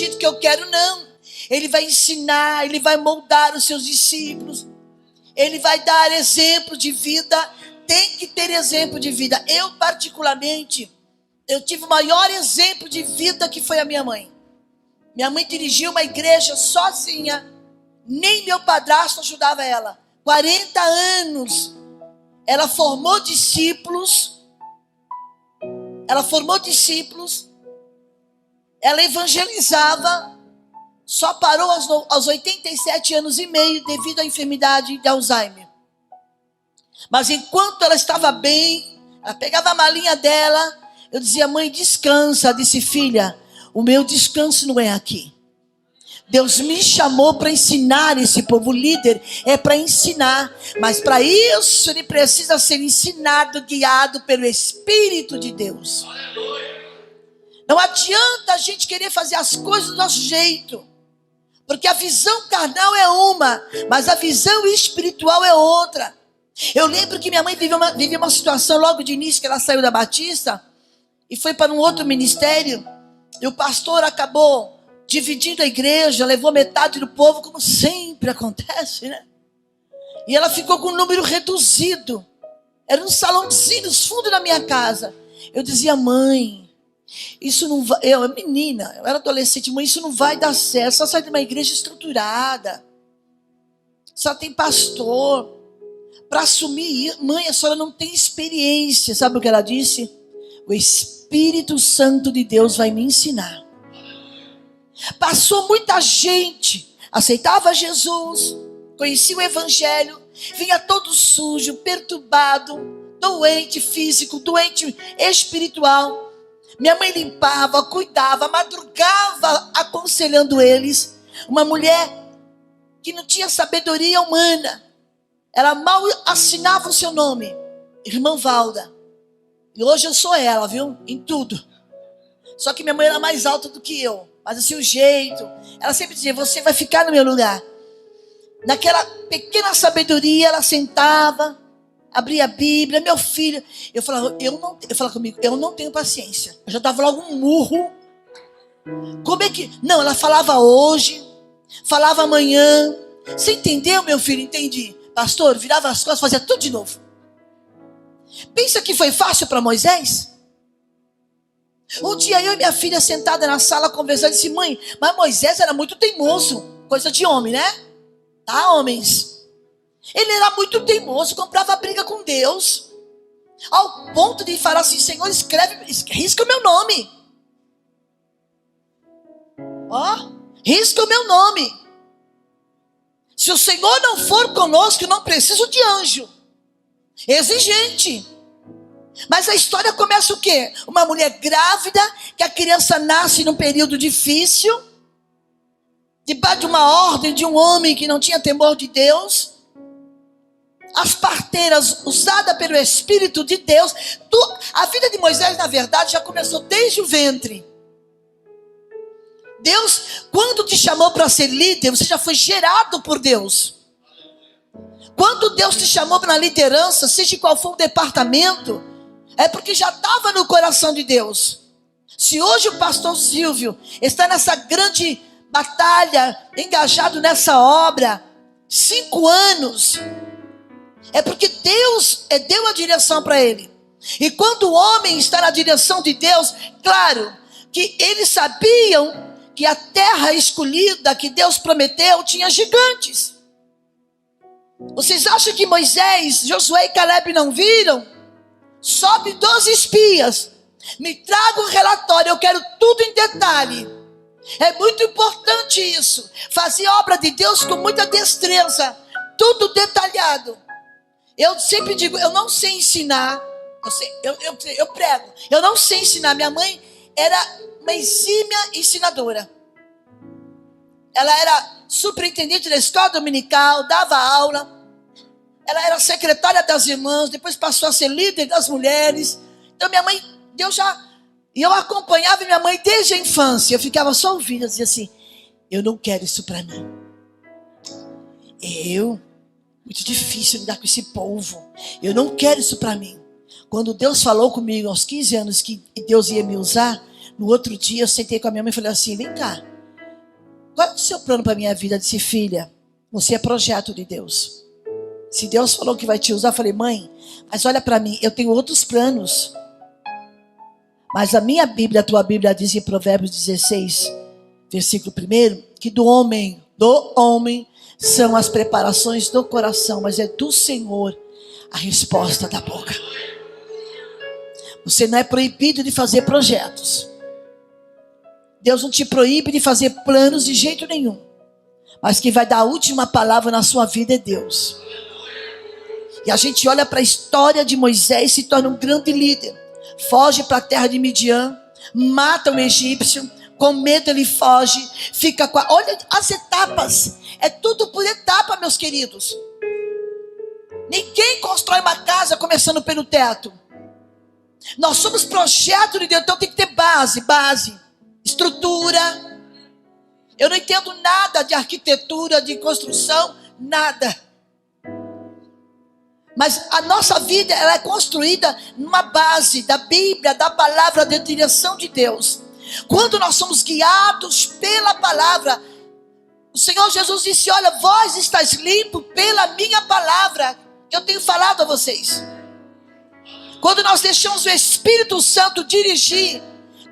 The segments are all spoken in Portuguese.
jeito que eu quero, não. Ele vai ensinar, ele vai moldar os seus discípulos. Ele vai dar exemplo de vida. Tem que ter exemplo de vida. Eu, particularmente, eu tive o maior exemplo de vida que foi a minha mãe. Minha mãe dirigiu uma igreja sozinha. Nem meu padrasto ajudava ela. 40 anos. Ela formou discípulos. Ela evangelizava. Só parou aos 87 anos e meio devido à enfermidade de Alzheimer. Mas enquanto ela estava bem, ela pegava a malinha dela, eu dizia: mãe, descansa. Ela disse: filha, o meu descanso não é aqui. Deus me chamou para ensinar esse povo. Líder é para ensinar, mas para isso ele precisa ser ensinado, guiado pelo Espírito de Deus. Não adianta a gente querer fazer as coisas do nosso jeito, porque a visão carnal é uma, mas a visão espiritual é outra. Eu lembro que minha mãe vivia uma situação logo de início, que ela saiu da Batista e foi para um outro ministério, e o pastor acabou dividindo a igreja, levou metade do povo, como sempre acontece, né? E ela ficou com um número reduzido. Era um salãozinho nos fundos da minha casa. Eu dizia: mãe, isso não vai... Eu era adolescente: mãe, isso não vai dar certo. Só sai de uma igreja estruturada. Só tem pastor. Para assumir, mãe, a senhora não tem experiência. Sabe o que ela disse? O Espírito Santo de Deus vai me ensinar. Passou muita gente, aceitava Jesus, conhecia o Evangelho, vinha todo sujo, perturbado, doente físico, doente espiritual. Minha mãe limpava, cuidava, madrugava aconselhando eles. Uma mulher que não tinha sabedoria humana. Ela mal assinava o seu nome, irmã Valda. E hoje eu sou ela, viu? Em tudo. Só que minha mãe era mais alta do que eu. Mas assim, o jeito. Ela sempre dizia: você vai ficar no meu lugar. Naquela pequena sabedoria, ela sentava, abria a Bíblia. Meu filho, eu falava comigo: eu não tenho paciência. Eu já dava logo um murro. Como é que... Não, ela falava hoje, falava amanhã. Você entendeu, meu filho? Entendi. Pastor, virava as costas, fazia tudo de novo. Pensa que foi fácil para Moisés? Um dia eu e minha filha sentada na sala conversando, disse: mãe, mas Moisés era muito teimoso. Coisa de homem, né? Tá, homens? Ele era muito teimoso, comprava briga com Deus, ao ponto de falar assim: Senhor, risca o meu nome. Risca o meu nome. Se o Senhor não for conosco, eu não preciso de anjo. Exigente. Mas a história começa o quê? Uma mulher grávida, que a criança nasce num período difícil, debaixo de uma ordem de um homem que não tinha temor de Deus. As parteiras usadas pelo Espírito de Deus. A vida de Moisés, na verdade, já começou desde o ventre. Deus, quando te chamou para ser líder, você já foi gerado por Deus. Quando Deus te chamou para a liderança, seja qual for o departamento, é porque já estava no coração de Deus. Se hoje o pastor Silvio está nessa grande batalha, engajado nessa obra, 5 anos, é porque Deus deu a direção para ele. E quando o homem está na direção de Deus, claro que eles sabiam que a terra escolhida que Deus prometeu tinha gigantes. Vocês acham que Moisés, Josué e Caleb não viram? Sobe 12 espias, me traga um relatório, eu quero tudo em detalhe. É muito importante isso. Fazer a obra de Deus com muita destreza, tudo detalhado. Eu sempre digo: eu não sei ensinar. Eu prego, eu não sei ensinar. Minha mãe era uma exímia ensinadora. Ela era superintendente da escola dominical, dava aula. Ela era secretária das irmãs, depois passou a ser líder das mulheres. Então minha mãe, e eu acompanhava minha mãe desde a infância. Eu ficava só ouvindo, eu dizia assim: eu não quero isso para mim. Muito difícil lidar com esse povo. Eu não quero isso para mim. Quando Deus falou comigo aos 15 anos que Deus ia me usar, no outro dia eu sentei com a minha mãe e falei assim: vem cá, qual é o seu plano para a minha vida? Eu disse, filha, você é projeto de Deus. Se Deus falou que vai te usar, eu falei, mãe, mas olha para mim, eu tenho outros planos. Mas a minha Bíblia, a tua Bíblia diz em Provérbios 16, versículo 1, que do homem são as preparações do coração, mas é do Senhor a resposta da boca. Você não é proibido de fazer projetos. Deus não te proíbe de fazer planos de jeito nenhum. Mas quem vai dar a última palavra na sua vida é Deus. E a gente olha para a história de Moisés, se torna um grande líder. Foge para a terra de Midian, mata o egípcio, com medo ele foge, fica com olha as etapas, é tudo por etapa, meus queridos. Ninguém constrói uma casa começando pelo teto. Nós somos projeto de Deus, então tem que ter base, estrutura. Eu não entendo nada de arquitetura, de construção, nada. Mas a nossa vida, ela é construída numa base da Bíblia, da palavra, da direção de Deus. Quando nós somos guiados pela palavra, o Senhor Jesus disse, olha, vós estáis limpos pela minha palavra, que eu tenho falado a vocês. Quando nós deixamos o Espírito Santo dirigir,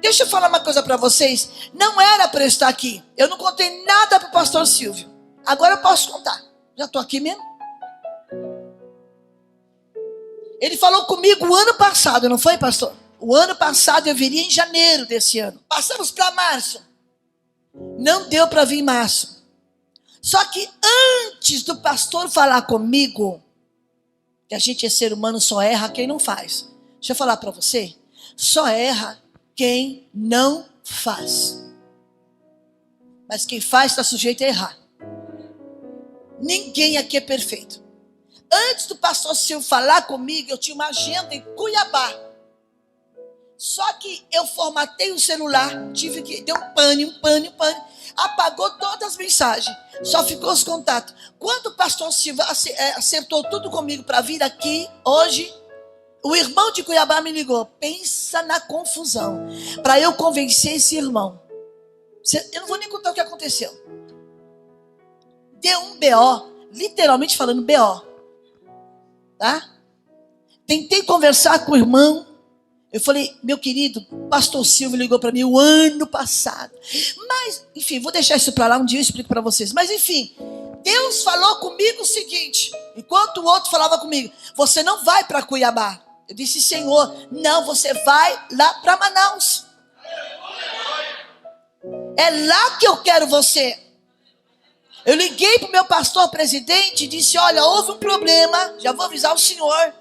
deixa eu falar uma coisa para vocês, não era para eu estar aqui, eu não contei nada para o pastor Silvio, agora eu posso contar, já estou aqui mesmo. Ele falou comigo o ano passado, não foi, pastor? O ano passado eu viria em janeiro desse ano. Passamos para março. Não deu para vir em março. Só que antes do pastor falar comigo, que a gente é ser humano, só erra quem não faz. Deixa eu falar para você. Só erra quem não faz. Mas quem faz está sujeito a errar. Ninguém aqui é perfeito. Antes do pastor Silvio falar comigo, eu tinha uma agenda em Cuiabá. Só que eu formatei o celular, deu um pane, apagou todas as mensagens, só ficou os contatos. Quando o pastor Silvio acertou tudo comigo para vir aqui hoje, o irmão de Cuiabá me ligou. Pensa na confusão, para eu convencer esse irmão. Eu não vou nem contar o que aconteceu. Deu um BO, literalmente falando BO. Tá? Tentei conversar com o irmão. Eu falei, meu querido, pastor Silvio ligou para mim o ano passado. Mas, enfim, vou deixar isso para lá, um dia eu explico para vocês. Mas, enfim, Deus falou comigo o seguinte, enquanto o outro falava comigo, você não vai para Cuiabá. Eu disse, Senhor, não, você vai lá para Manaus. É lá que eu quero você. Eu liguei para o meu pastor presidente e disse, olha, houve um problema, já vou avisar o senhor,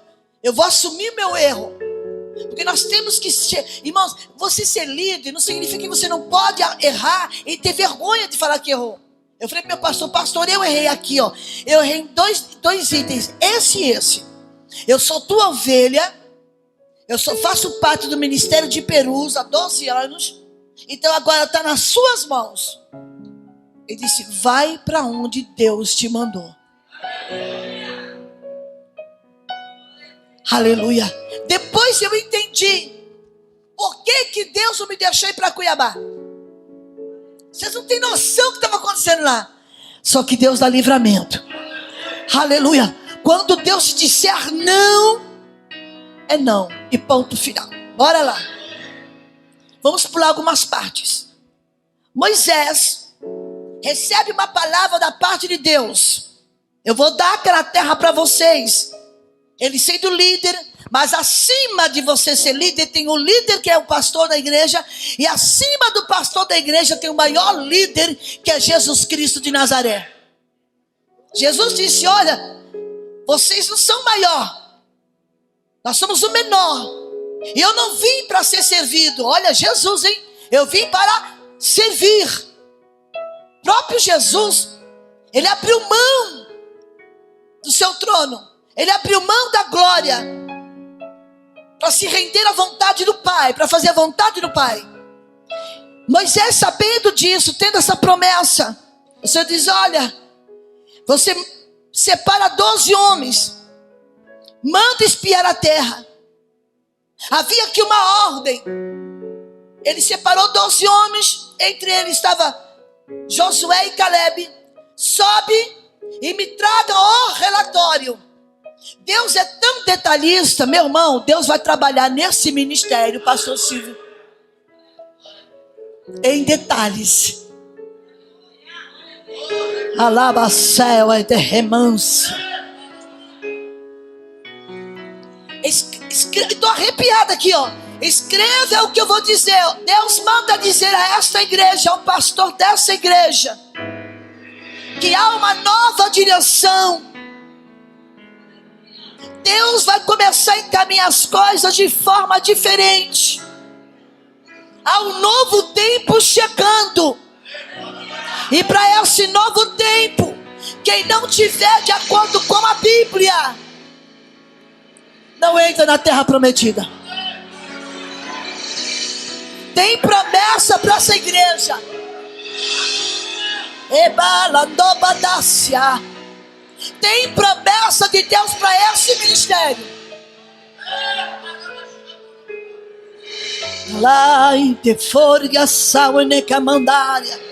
eu vou assumir meu erro. Porque nós temos que ser, irmãos, você ser líder não significa que você não pode errar e ter vergonha de falar que errou. Eu falei para o meu pastor, eu errei aqui, ó. Eu errei em dois itens, esse e esse. Eu sou tua ovelha, faço parte do ministério de Perus há 12 anos, então agora está nas suas mãos. Ele disse, vai para onde Deus te mandou. Aleluia. Depois eu entendi por que Deus não me deixou ir para Cuiabá. Vocês não têm noção do que estava acontecendo lá. Só que Deus dá livramento. Aleluia. Quando Deus disser não, é não. E ponto final. Bora lá. Vamos pular algumas partes. Moisés recebe uma palavra da parte de Deus. Eu vou dar aquela terra para vocês. Ele sendo líder, mas acima de você ser líder, tem o líder que é o pastor da igreja, e acima do pastor da igreja tem o maior líder, que é Jesus Cristo de Nazaré. Jesus disse, olha, vocês não são maior, nós somos o menor, e eu não vim para ser servido. Olha, Jesus, hein? Eu vim para servir. O próprio Jesus, ele abriu mão do seu trono, ele abriu mão da glória para se render à vontade do Pai, para fazer a vontade do Pai. Moisés, sabendo disso, tendo essa promessa, o Senhor diz, olha, você separa 12 homens, manda espiar a terra. Havia aqui uma ordem. Ele separou 12 homens, entre eles estava Josué e Caleb, sobe e me traga o relatório. Deus é tão detalhista, meu irmão. Deus vai trabalhar nesse ministério, pastor Silvio, em detalhes. Alabacel é de remanso. Estou arrepiada aqui, ó. Escreva o que eu vou dizer. Deus manda dizer a esta igreja, ao pastor dessa igreja, que há uma nova direção. Deus vai começar a encaminhar as coisas de forma diferente. Há um novo tempo chegando. E para esse novo tempo, quem não tiver de acordo com a Bíblia, não entra na terra prometida. Tem promessa para essa igreja. Ebalandobadácia. Tem promessa de Deus para esse ministério. Lá em Teforga, Saueneca Mandária.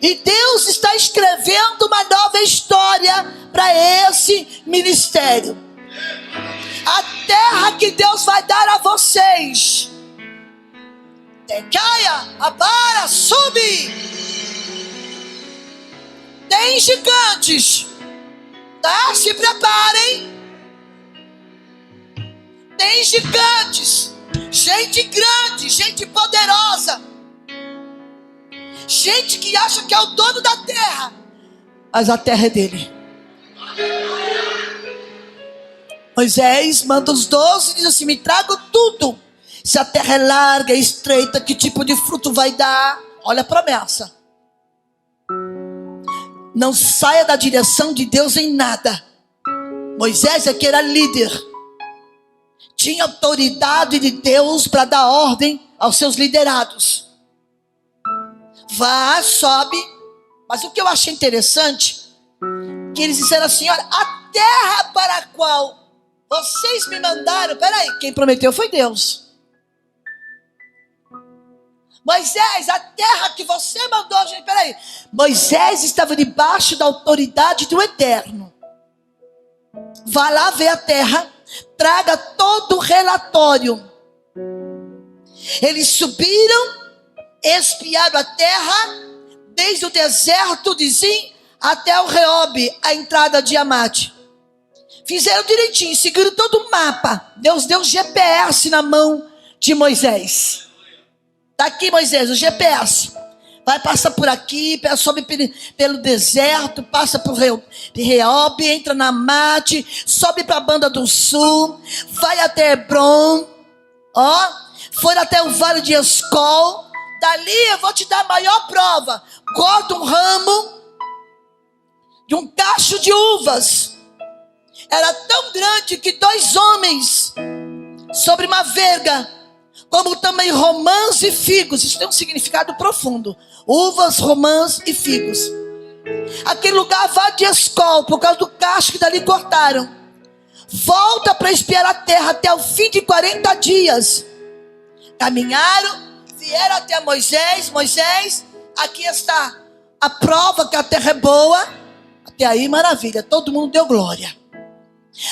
E Deus está escrevendo uma nova história para esse ministério. A terra que Deus vai dar a vocês. Caia, abara, sube. Tem gigantes, tá? Se preparem. Tem gigantes, gente grande, gente poderosa, gente que acha que é o dono da terra, mas a terra é dele. Moisés manda os 12 e diz assim: me traga tudo. Se a terra é larga, estreita, que tipo de fruto vai dar? Olha a promessa. Não saia da direção de Deus em nada. Moisés é que era líder, tinha autoridade de Deus para dar ordem aos seus liderados. Vá, sobe. Mas o que eu achei interessante, que eles disseram assim: olha, a terra para a qual vocês me mandaram, peraí, quem prometeu foi Deus. Moisés, a terra que você mandou, gente, peraí. Moisés estava debaixo da autoridade do Eterno. Vá lá ver a terra, traga todo o relatório. Eles subiram, espiaram a terra, desde o deserto de Zim até o Reobe, a entrada de Amate. Fizeram direitinho, seguiram todo o mapa. Deus deu GPS na mão de Moisés. Está aqui, Moisés, o GPS. Vai passar por aqui, sobe pelo deserto, passa por Reobe, entra na Amate, sobe para a banda do sul, vai até Hebron, foi até o vale de Escol. Dali eu vou te dar a maior prova. Corta um ramo de um cacho de uvas. Era tão grande que 2 homens sobre uma verga, como também romãs e figos. Isso tem um significado profundo. Uvas, romãs e figos. Aquele lugar vai de Escol, por causa do cacho que dali cortaram. Volta para espiar a terra até o fim de 40 dias. Caminharam, vieram até Moisés. Moisés, aqui está a prova que a terra é boa. Até aí, maravilha, todo mundo deu glória.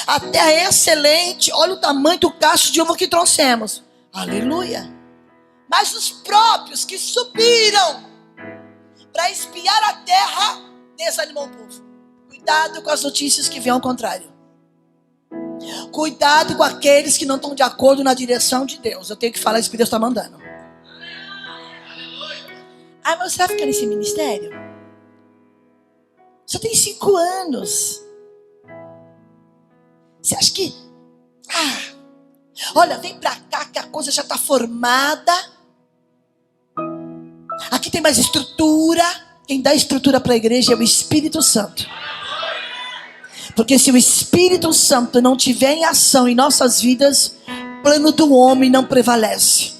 A terra é excelente. Olha o tamanho do cacho de uva que trouxemos. Aleluia. Mas os próprios que subiram para espiar a terra desanimou o povo. Cuidado com as notícias que vêm ao contrário. Cuidado com aqueles que não estão de acordo na direção de Deus. Eu tenho que falar isso que Deus está mandando. Ah, mas você vai ficar nesse ministério? Só tem 5 anos. Você acha que... olha, vem pra cá que a coisa já está formada. Aqui tem mais estrutura. Quem dá estrutura para a igreja é o Espírito Santo. Porque se o Espírito Santo não tiver em ação em nossas vidas, o plano do homem não prevalece.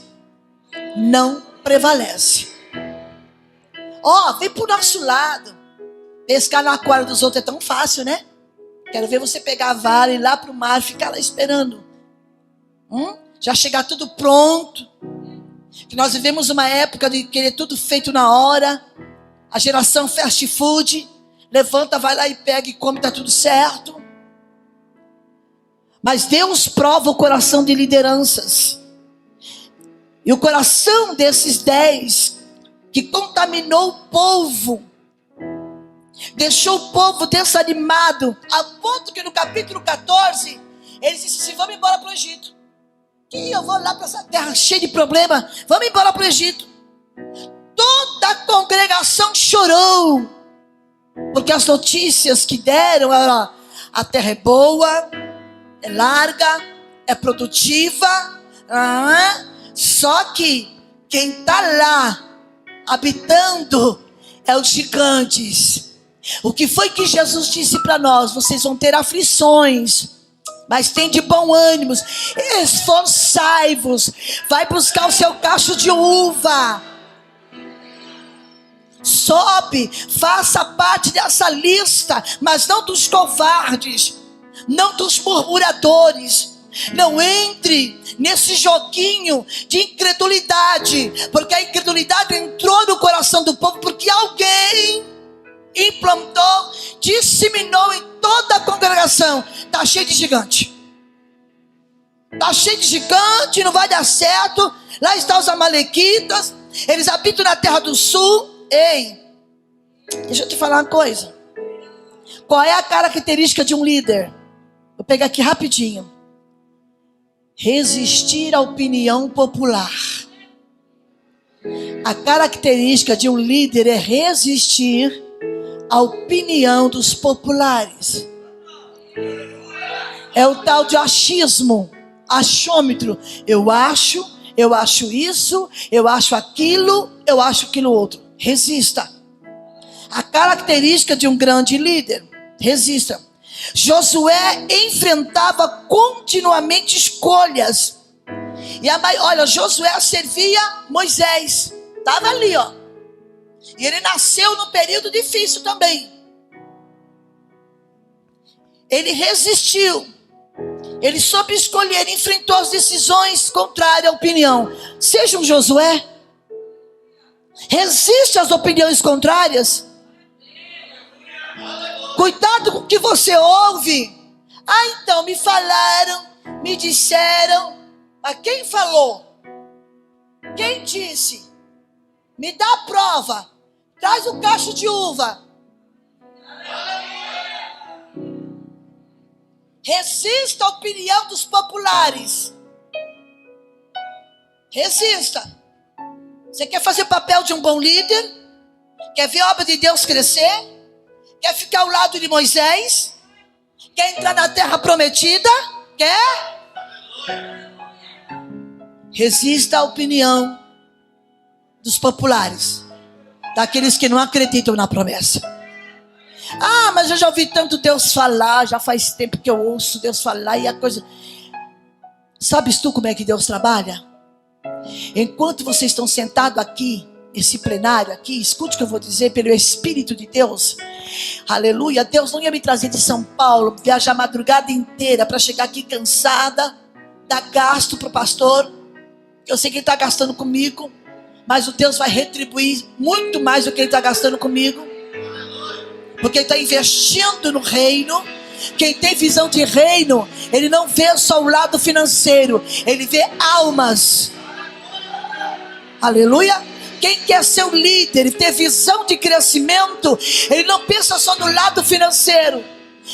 Não prevalece. Vem pro nosso lado. Pescar no aquário dos outros é tão fácil, né? Quero ver você pegar a vara e ir lá pro mar e ficar lá esperando. Já chegar tudo pronto. Que nós vivemos uma época de querer tudo feito na hora. A geração fast food. Levanta, vai lá e pega e come, está tudo certo. Mas Deus prova o coração de lideranças. E o coração desses 10 que contaminou o povo, deixou o povo desanimado, a ponto que no capítulo 14, eles disseram assim: vamos embora para o Egito. Que eu vou lá para essa terra cheia de problema, vamos embora para o Egito. Toda a congregação chorou, porque as notícias que deram eram: a terra é boa, é larga, é produtiva, só que quem está lá habitando é os gigantes. O que foi que Jesus disse para nós? Vocês vão ter aflições, mas tem de bom ânimo, esforçai-vos, vai buscar o seu cacho de uva, sobe, faça parte dessa lista, mas não dos covardes, não dos murmuradores. Não entre nesse joguinho de incredulidade, porque a incredulidade entrou no coração do povo, porque alguém implantou, disseminou em toda a congregação: está cheio de gigante, está cheio de gigante, não vai dar certo. Lá estão os amalequitas, eles habitam na terra do sul. Ei, deixa eu te falar uma coisa. Qual é a característica de um líder? Vou pegar aqui rapidinho. Resistir à opinião popular. A característica de um líder é resistir à opinião dos populares. É o tal de achismo, achômetro. Eu acho isso, eu acho aquilo outro. Resista. A característica de um grande líder: resista. Josué enfrentava continuamente escolhas. Olha, Josué servia Moisés. Estava ali, ó. E ele nasceu num período difícil também. Ele resistiu. Ele soube escolher, enfrentou as decisões contrárias à opinião. Seja um Josué. Resiste às opiniões contrárias. Cuidado com o que você ouve. Então me falaram, me disseram. Mas quem falou? Quem disse? Me dá a prova. Traz o cacho de uva. Resista à opinião dos populares. Resista. Você quer fazer o papel de um bom líder? Quer ver a obra de Deus crescer? Quer ficar ao lado de Moisés? Quer entrar na terra prometida? Quer? Resista à opinião dos populares, daqueles que não acreditam na promessa. Mas eu já ouvi tanto Deus falar, já faz tempo que eu ouço Deus falar e a coisa... Sabes tu como é que Deus trabalha? Enquanto vocês estão sentados aqui, esse plenário aqui, escute o que eu vou dizer, pelo Espírito de Deus, aleluia. Deus não ia me trazer de São Paulo, viajar a madrugada inteira para chegar aqui cansada, dar gasto para o pastor. Eu sei que ele está gastando comigo, mas o Deus vai retribuir muito mais do que ele está gastando comigo, porque ele está investindo no reino. Quem tem visão de reino, ele não vê só o lado financeiro, ele vê almas, aleluia. Quem quer ser um líder e ter visão de crescimento, ele não pensa só no lado financeiro,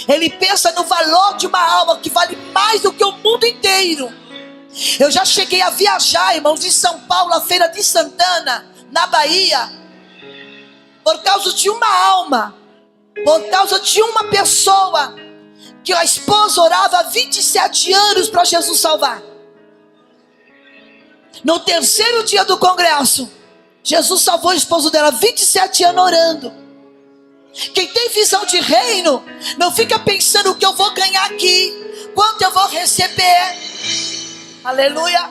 ele pensa no valor de uma alma que vale mais do que o mundo inteiro. Eu já cheguei a viajar, irmãos, de São Paulo à Feira de Santana, na Bahia, por causa de uma alma, por causa de uma pessoa, que a esposa orava há 27 anos para Jesus salvar. No terceiro dia do congresso, Jesus salvou o esposo dela, 27 anos orando. Quem tem visão de reino, não fica pensando o que eu vou ganhar aqui, quanto eu vou receber. Aleluia.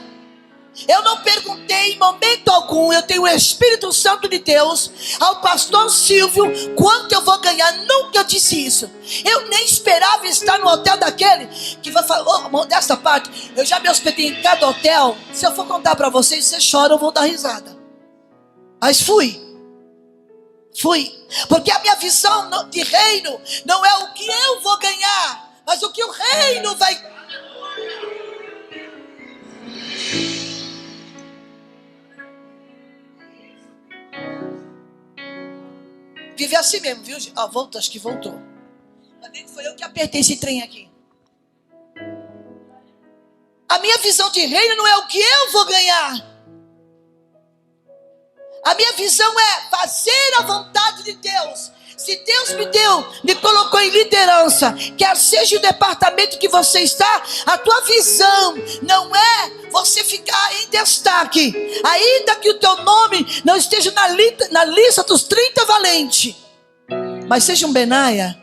Eu não perguntei em momento algum, eu tenho o Espírito Santo de Deus, ao pastor Silvio, quanto eu vou ganhar. Nunca eu disse isso. Eu nem esperava estar no hotel daquele que vai falar, modesta parte, eu já me hospedei em cada hotel. Se eu for contar para vocês, vocês choram, eu vou dar risada. Mas fui, porque a minha visão de reino não é o que eu vou ganhar, mas o que o reino vai. Vive assim mesmo, viu? Voltou, acho que voltou. Mas foi eu que apertei esse trem aqui. A minha visão de reino não é o que eu vou ganhar. A minha visão é fazer a vontade de Deus. Se Deus me colocou em liderança, quer seja o departamento que você está, a tua visão não é você ficar em destaque, ainda que o teu nome não esteja na lista dos 30 valentes, mas seja um Benaia.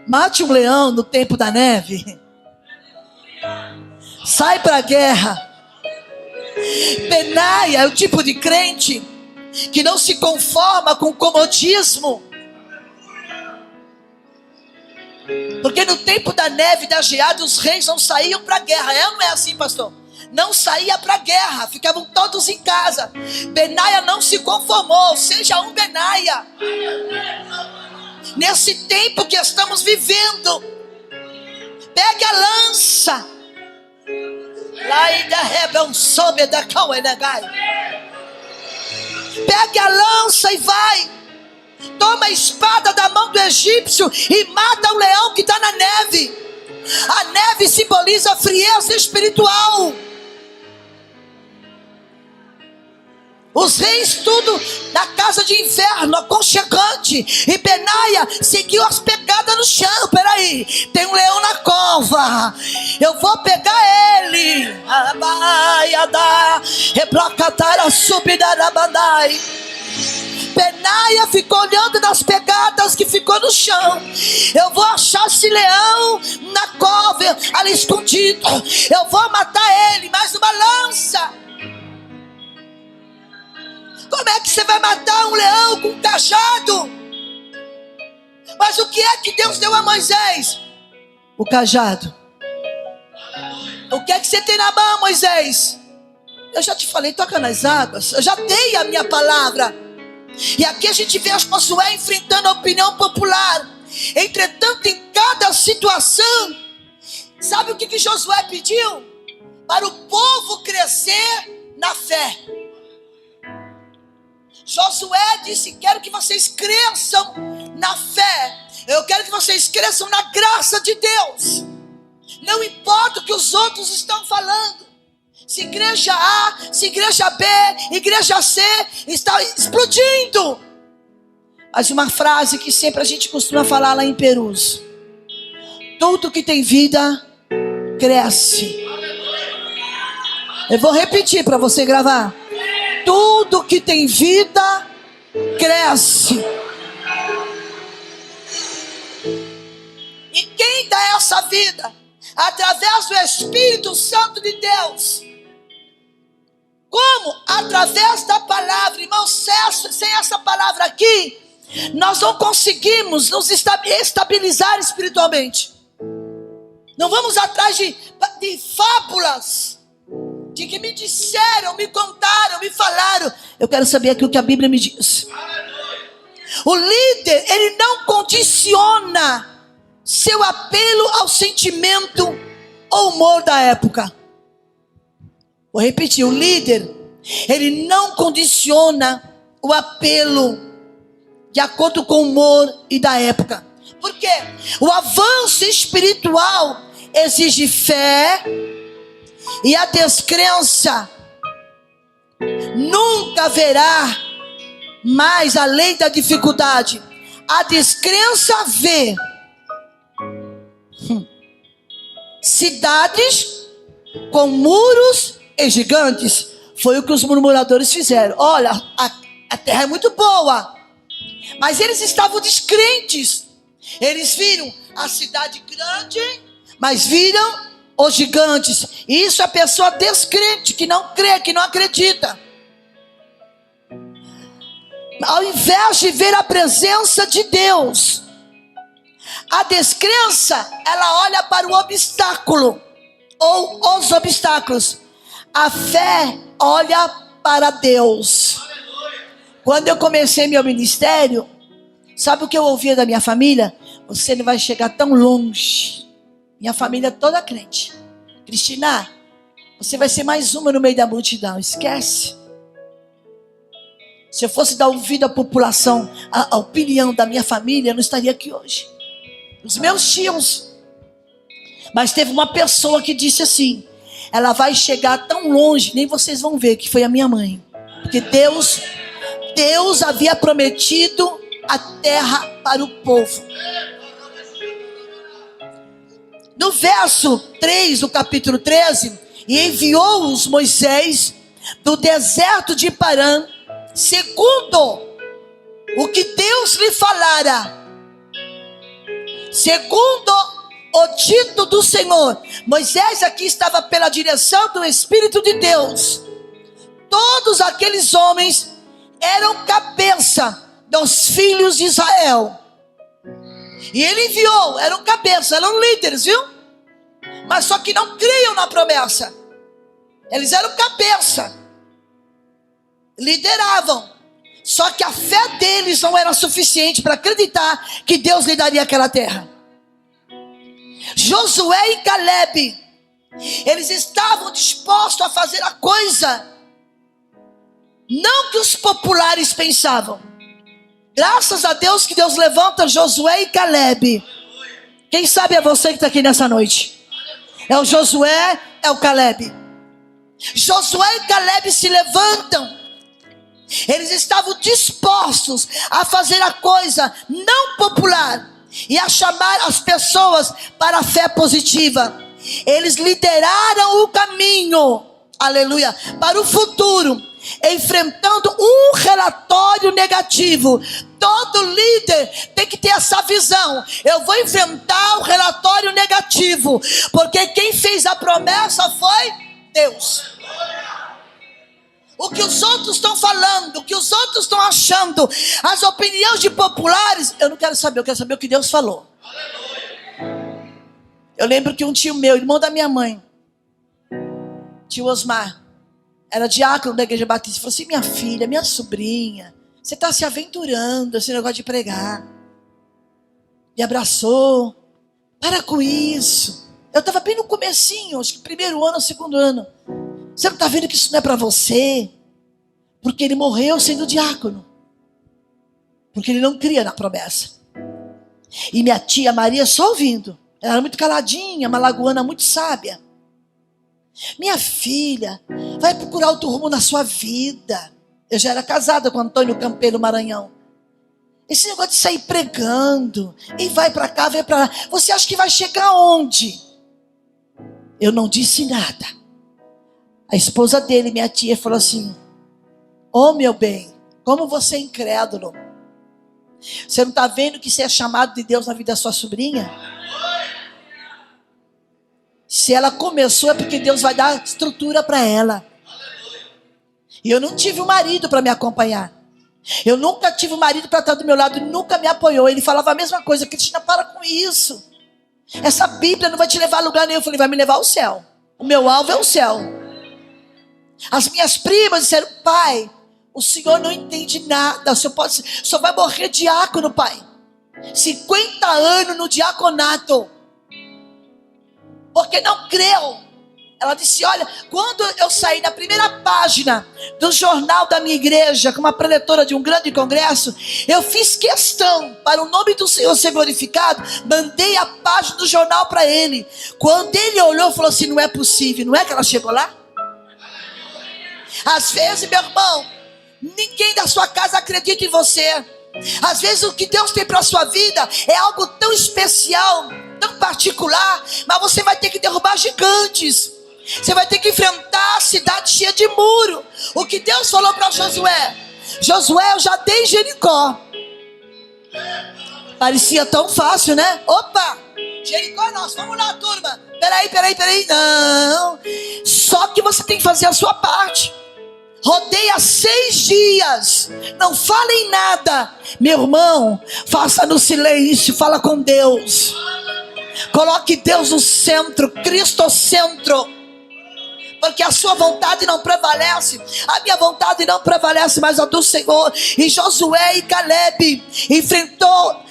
Mate um leão no tempo da neve, sai para a guerra. Benaia é o tipo de crente que não se conforma com o comodismo. Porque no tempo da neve e da geada, os reis não saíam para a guerra. Não é assim, pastor? Não saía para a guerra, ficavam todos em casa. Benaia não se conformou. Seja um Benaia. Nesse tempo que estamos vivendo, pegue a lança. Pegue a lança e vai. Toma a espada da mão do egípcio e mata o leão que está na neve. A neve simboliza a frieza espiritual. Os reis tudo na casa de inverno, aconchegante. E Benaia seguiu as pegadas no chão. Peraí, tem um leão na cova, eu vou pegar ele. Benaia ficou olhando nas pegadas que ficou no chão. Eu vou achar esse leão na cova, ali escondido. Eu vou matar ele, mais uma lança. Como é que você vai matar um leão com um cajado? Mas o que é que Deus deu a Moisés? O cajado. O que é que você tem na mão, Moisés? Eu já te falei, toca nas águas. Eu já dei a minha palavra. E aqui a gente vê Josué enfrentando a opinião popular. Entretanto, em cada situação, sabe o que Josué pediu? Para o povo crescer na fé. Josué disse: quero que vocês cresçam na fé. Eu quero que vocês cresçam na graça de Deus. Não importa o que os outros estão falando. Se igreja A, se igreja B, igreja C está explodindo. Mas uma frase que sempre a gente costuma falar lá em Perus: tudo que tem vida cresce. Eu vou repetir para você gravar. Tudo que tem vida cresce. E quem dá essa vida? Através do Espírito Santo de Deus. Como? Através da palavra. Irmãos, sem essa palavra aqui, nós não conseguimos nos estabilizar espiritualmente. Não vamos atrás de fábulas, de que me disseram, me contaram, me falaram. Eu quero saber aquilo que a Bíblia me diz. O líder, ele não condiciona seu apelo ao sentimento ou humor da época. Vou repetir, o líder, ele não condiciona o apelo de acordo com o humor e da época. Por quê? O avanço espiritual exige fé, e a descrença nunca haverá mais a lei da dificuldade. A descrença vê cidades com muros e gigantes. Foi o que os murmuradores fizeram. Olha, a terra é muito boa, mas eles estavam descrentes. Eles viram a cidade grande, mas viram os gigantes. E isso é pessoa descrente, que não crê, que não acredita. Ao invés de ver a presença de Deus, a descrença, ela olha para o obstáculo, ou os obstáculos. A fé olha para Deus. Quando eu comecei meu ministério, sabe o que eu ouvia da minha família? Você não vai chegar tão longe. Minha família toda crente. Cristina, você vai ser mais uma no meio da multidão. Esquece. Se eu fosse dar ouvido à população, a opinião da minha família, eu não estaria aqui hoje. Os meus tios. Mas teve uma pessoa que disse assim: ela vai chegar tão longe, nem vocês vão ver, que foi a minha mãe. Porque Deus havia prometido a terra para o povo. No verso 3 do capítulo 13, e enviou-os Moisés do deserto de Parã, segundo o que Deus lhe falara, segundo o dito do Senhor. Moisés aqui estava pela direção do Espírito de Deus. Todos aqueles homens eram cabeça dos filhos de Israel. E ele enviou, eram cabeça, eram líderes, viu? Mas só que não criam na promessa. Eles eram cabeça, lideravam. Só que a fé deles não era suficiente para acreditar que Deus lhe daria aquela terra. Josué e Caleb, eles estavam dispostos a fazer a coisa, não que os populares pensavam. Graças a Deus que Deus levanta Josué e Caleb. Quem sabe é você que está aqui nessa noite. É o Josué, é o Caleb. Josué e Caleb se levantam. Eles estavam dispostos a fazer a coisa não popular e a chamar as pessoas para a fé positiva. Eles lideraram o caminho, aleluia, para o futuro, enfrentando um relatório negativo. Todo líder tem que ter essa visão. Eu vou enfrentar o relatório negativo, porque quem fez a promessa foi Deus. O que os outros estão falando, o que os outros estão achando, as opiniões de populares, eu não quero saber, eu quero saber o que Deus falou. Eu lembro que um tio meu, irmão da minha mãe, tio Osmar, era diácono da igreja batista, falou assim: minha filha, minha sobrinha, você está se aventurando esse negócio de pregar. Me abraçou. Para com isso. Eu estava bem no comecinho, acho que primeiro ano, segundo ano. Você não está vendo que isso não é para você? Porque ele morreu sendo diácono. Porque ele não cria na promessa. E minha tia Maria só ouvindo. Ela era muito caladinha, uma lagoana muito sábia. Minha filha, vai procurar outro rumo na sua vida. Eu já era casada com Antônio Campeiro Maranhão. Esse negócio de sair pregando, e vai para cá, vai para lá. Você acha que vai chegar onde? Eu não disse nada. A esposa dele, minha tia, falou assim: ô meu bem, como você é incrédulo. Você não está vendo que você é chamado de Deus na vida da sua sobrinha? Se ela começou é porque Deus vai dar estrutura para ela. E eu não tive um marido para me acompanhar. Eu nunca tive um marido para estar do meu lado. Ele nunca me apoiou. Ele falava a mesma coisa: Cristina, para com isso. Essa Bíblia não vai te levar a lugar nenhum. Eu falei: vai me levar ao céu. O meu alvo é o céu. As minhas primas disseram: pai, o senhor não entende nada. O senhor vai morrer diácono, pai. 50 anos no diaconato. Porque não creu. Ela disse: olha, quando eu saí na primeira página do jornal da minha igreja, como a preletora de um grande congresso, eu fiz questão, para o nome do Senhor ser glorificado, mandei a página do jornal para ele. Quando ele olhou, falou assim: não é possível. Não é que ela chegou lá? Às vezes, meu irmão, ninguém da sua casa acredita em você. Às vezes o que Deus tem para a sua vida é algo tão especial, tão particular, mas você vai ter que derrubar gigantes. Você vai ter que enfrentar a cidade cheia de muro. O que Deus falou para Josué: Josué, eu já dei Jericó. Parecia tão fácil, né? Opa, Jericó é nosso, vamos lá, turma. Peraí, não. Só que você tem que fazer a sua parte. Rodeia 6 dias, não fale em nada. Meu irmão, faça no silêncio, fala com Deus. Coloque Deus no centro, Cristo ao centro. Porque a sua vontade não prevalece, a minha vontade não prevalece, mas a do Senhor. E Josué e Caleb enfrentou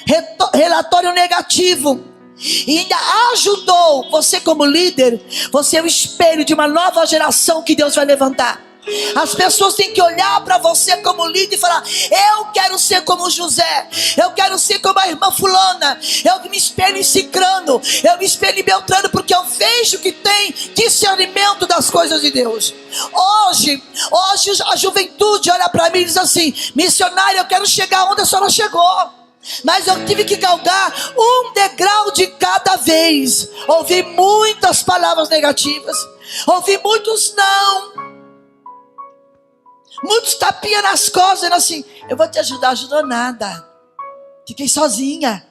relatório negativo, e ainda ajudou. Você como líder, você é o espelho de uma nova geração que Deus vai levantar. As pessoas têm que olhar para você como líder e falar: eu quero ser como José, eu quero ser como a irmã fulana, eu me espelho em Cicrano, eu me espelho em Beltrano, porque eu vejo que tem discernimento das coisas de Deus. Hoje a juventude olha para mim e diz assim: missionário, eu quero chegar onde a senhora chegou, mas eu tive que galgar um degrau de cada vez. Ouvi muitas palavras negativas, ouvi muitos não, muitos tapinhas nas costas, dizendo assim: eu vou te ajudar. Ajudou nada, fiquei sozinha.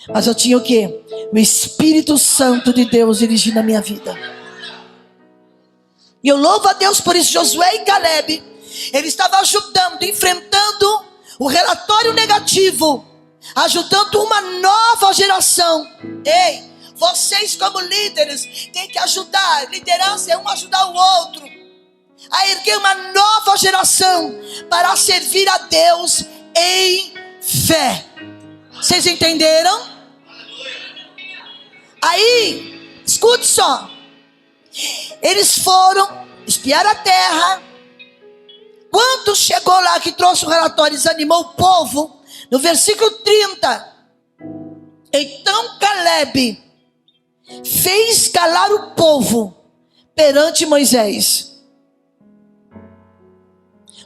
Mas eu tinha o quê? O Espírito Santo de Deus dirigindo a minha vida. E eu louvo a Deus por isso. Josué e Caleb, ele estava ajudando, enfrentando o relatório negativo, ajudando uma nova geração. Ei, vocês como líderes têm que ajudar. Liderança é um ajudar o outro a erguer uma nova geração para servir a Deus em fé. Vocês entenderam? Aí, escute só. Eles foram espiar a terra. Quando chegou lá, que trouxe o relatório, desanimou o povo. No versículo 30, então Caleb fez calar o povo perante Moisés.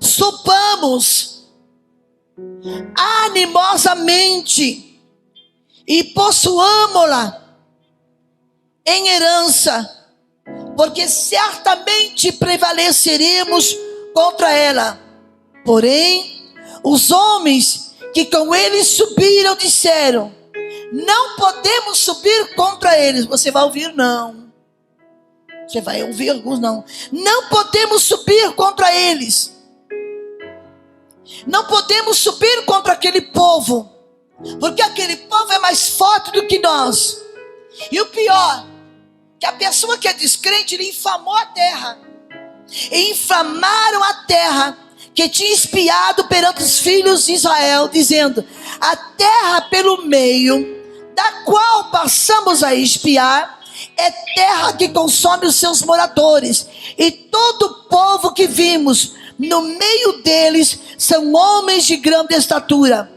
Subamos animosamente e possuamo-la em herança, porque certamente prevaleceremos contra ela. Porém, os homens que com eles subiram disseram: não podemos subir contra eles. Você vai ouvir não. Você vai ouvir alguns não. Não podemos subir contra eles. Não podemos subir contra aquele povo, porque aquele povo é mais forte do que nós. E o pior, que a pessoa que é descrente, ele infamou a terra. E inflamaram a terra que tinha espiado perante os filhos de Israel, dizendo: a terra pelo meio da qual passamos a espiar é terra que consome os seus moradores, e todo o povo que vimos no meio deles são homens de grande estatura.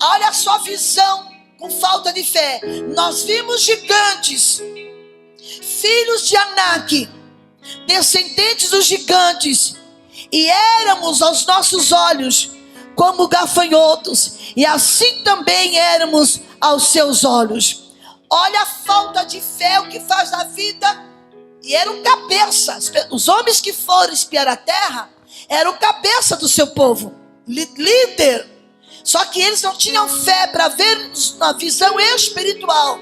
Olha a sua visão com falta de fé. Nós vimos gigantes, filhos de Anak, descendentes dos gigantes, e éramos aos nossos olhos como gafanhotos, e assim também éramos aos seus olhos. Olha a falta de fé, o que faz na vida. E eram cabeças. Os homens que foram espiar a terra eram cabeça do seu povo, líder. Só que eles não tinham fé para ver na visão espiritual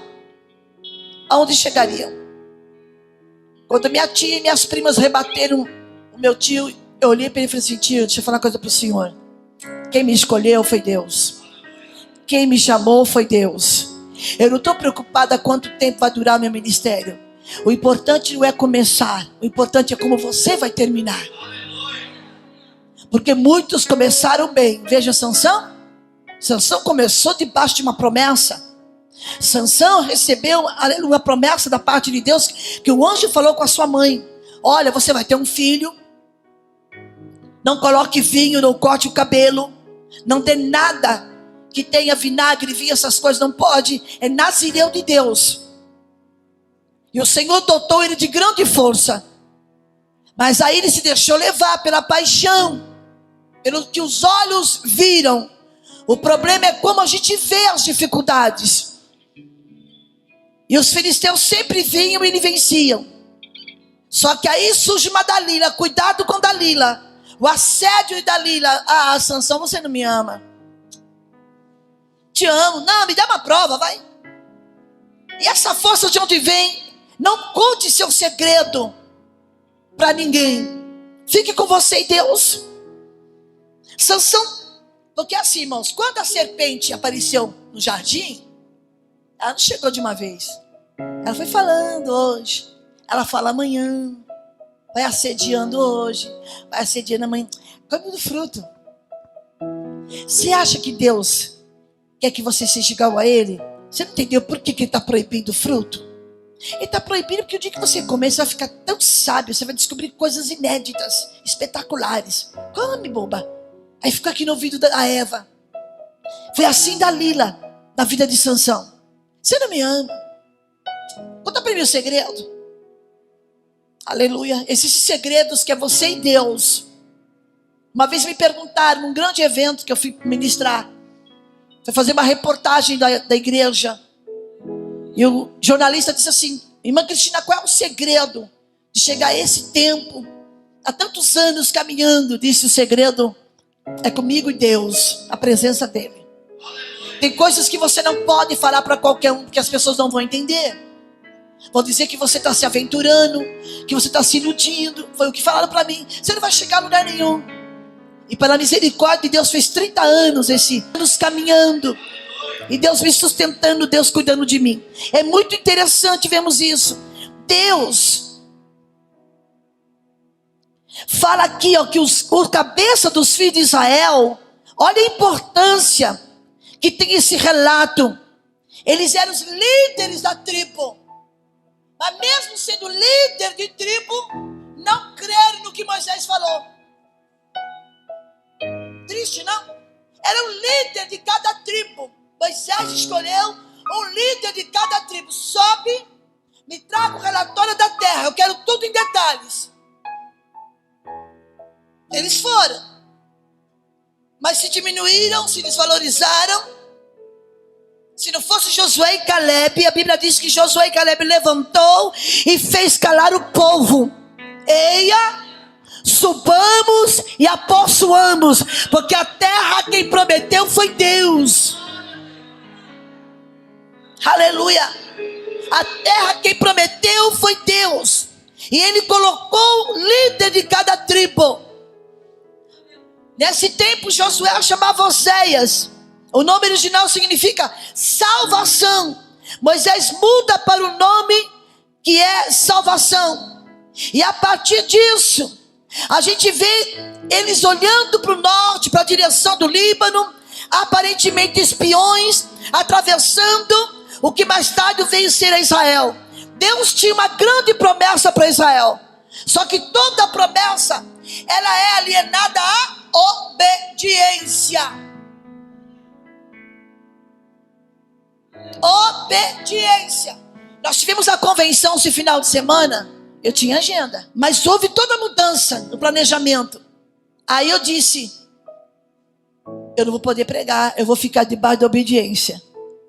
aonde chegariam. Quando minha tia e minhas primas rebateram o meu tio, eu olhei para ele e falei assim: tio, deixa eu falar uma coisa para o senhor. Quem me escolheu foi Deus. Quem me chamou foi Deus. Eu não estou preocupada quanto tempo vai durar o meu ministério. O importante não é começar, o importante é como você vai terminar. Porque muitos começaram bem. Veja Sansão. Sansão começou debaixo de uma promessa. Sansão recebeu uma promessa da parte de Deus, que o anjo falou com a sua mãe: olha, você vai ter um filho. Não coloque vinho, não corte o cabelo, não dê nada que tenha vinagre, vinho, essas coisas, não pode. É nazireu de Deus. E o Senhor dotou ele de grande força. Mas aí ele se deixou levar pela paixão, pelo que os olhos viram. O problema é como a gente vê as dificuldades. E os filisteus sempre vinham e ele venciam. Só que aí surge uma Dalila. Cuidado com Dalila. O assédio de Dalila. Ah, Sansão, você não me ama. Te amo. Não, me dá uma prova, vai. E essa força de onde vem? Não conte seu segredo para ninguém. Fique com você e Deus. Sansão, porque assim, irmãos, quando a serpente apareceu no jardim, ela não chegou de uma vez. Ela foi falando hoje, ela fala amanhã, vai assediando hoje, vai assediando amanhã. Come do fruto. Você acha que Deus quer que você seja igual a Ele? Você não entendeu por que Ele está proibindo o fruto? Ele está proibindo porque o dia que você comer, você vai ficar tão sábio, você vai descobrir coisas inéditas, espetaculares. Come, boba. Aí fica aqui no ouvido da Eva. Foi assim Dalila, na vida de Sansão. Você não me ama? Conta para mim o segredo. Aleluia. Existem segredos que é você e Deus. Uma vez me perguntaram, num grande evento que eu fui ministrar, foi fazer uma reportagem da igreja. E o jornalista disse assim: irmã Cristina, qual é o segredo de chegar a esse tempo, há tantos anos caminhando? Disse: o segredo é comigo e Deus, a presença dele. Tem coisas que você não pode falar para qualquer um, porque as pessoas não vão entender. Vão dizer que você está se aventurando, que você está se iludindo. Foi o que falaram para mim. Você não vai chegar a lugar nenhum. E pela misericórdia de Deus, fez 30 anos anos caminhando. E Deus me sustentando, Deus cuidando de mim. É muito interessante vermos isso. Deus fala aqui, ó, que o cabeça dos filhos de Israel, olha a importância que tem esse relato. Eles eram os líderes da tribo. Mas mesmo sendo líder de tribo, não creram no que Moisés falou. Triste, não? Era um líder de cada tribo. Moisés escolheu um líder de cada tribo. Sobe, me traga o relatório da terra. Eu quero tudo em detalhes. Eles foram. Mas se diminuíram, se desvalorizaram. Se não fosse Josué e Caleb, a Bíblia diz que Josué e Caleb levantou e fez calar o povo. Eia, subamos e a possuamos, porque a terra quem prometeu foi Deus. Aleluia. A terra quem prometeu foi Deus. E ele colocou o líder de cada tribo. Nesse tempo Josué chamava Oséias. O nome original significa salvação. Moisés muda para o nome que é salvação. E a partir disso, a gente vê eles olhando para o norte, para a direção do Líbano, aparentemente espiões, atravessando o que mais tarde veio ser a Israel. Deus tinha uma grande promessa para Israel. Só que toda promessa, ela é alienada à obediência. Obediência. Nós tivemos a convenção esse final de semana. Eu tinha agenda, mas houve toda a mudança no planejamento. Aí eu disse: eu não vou poder pregar, eu vou ficar debaixo da obediência.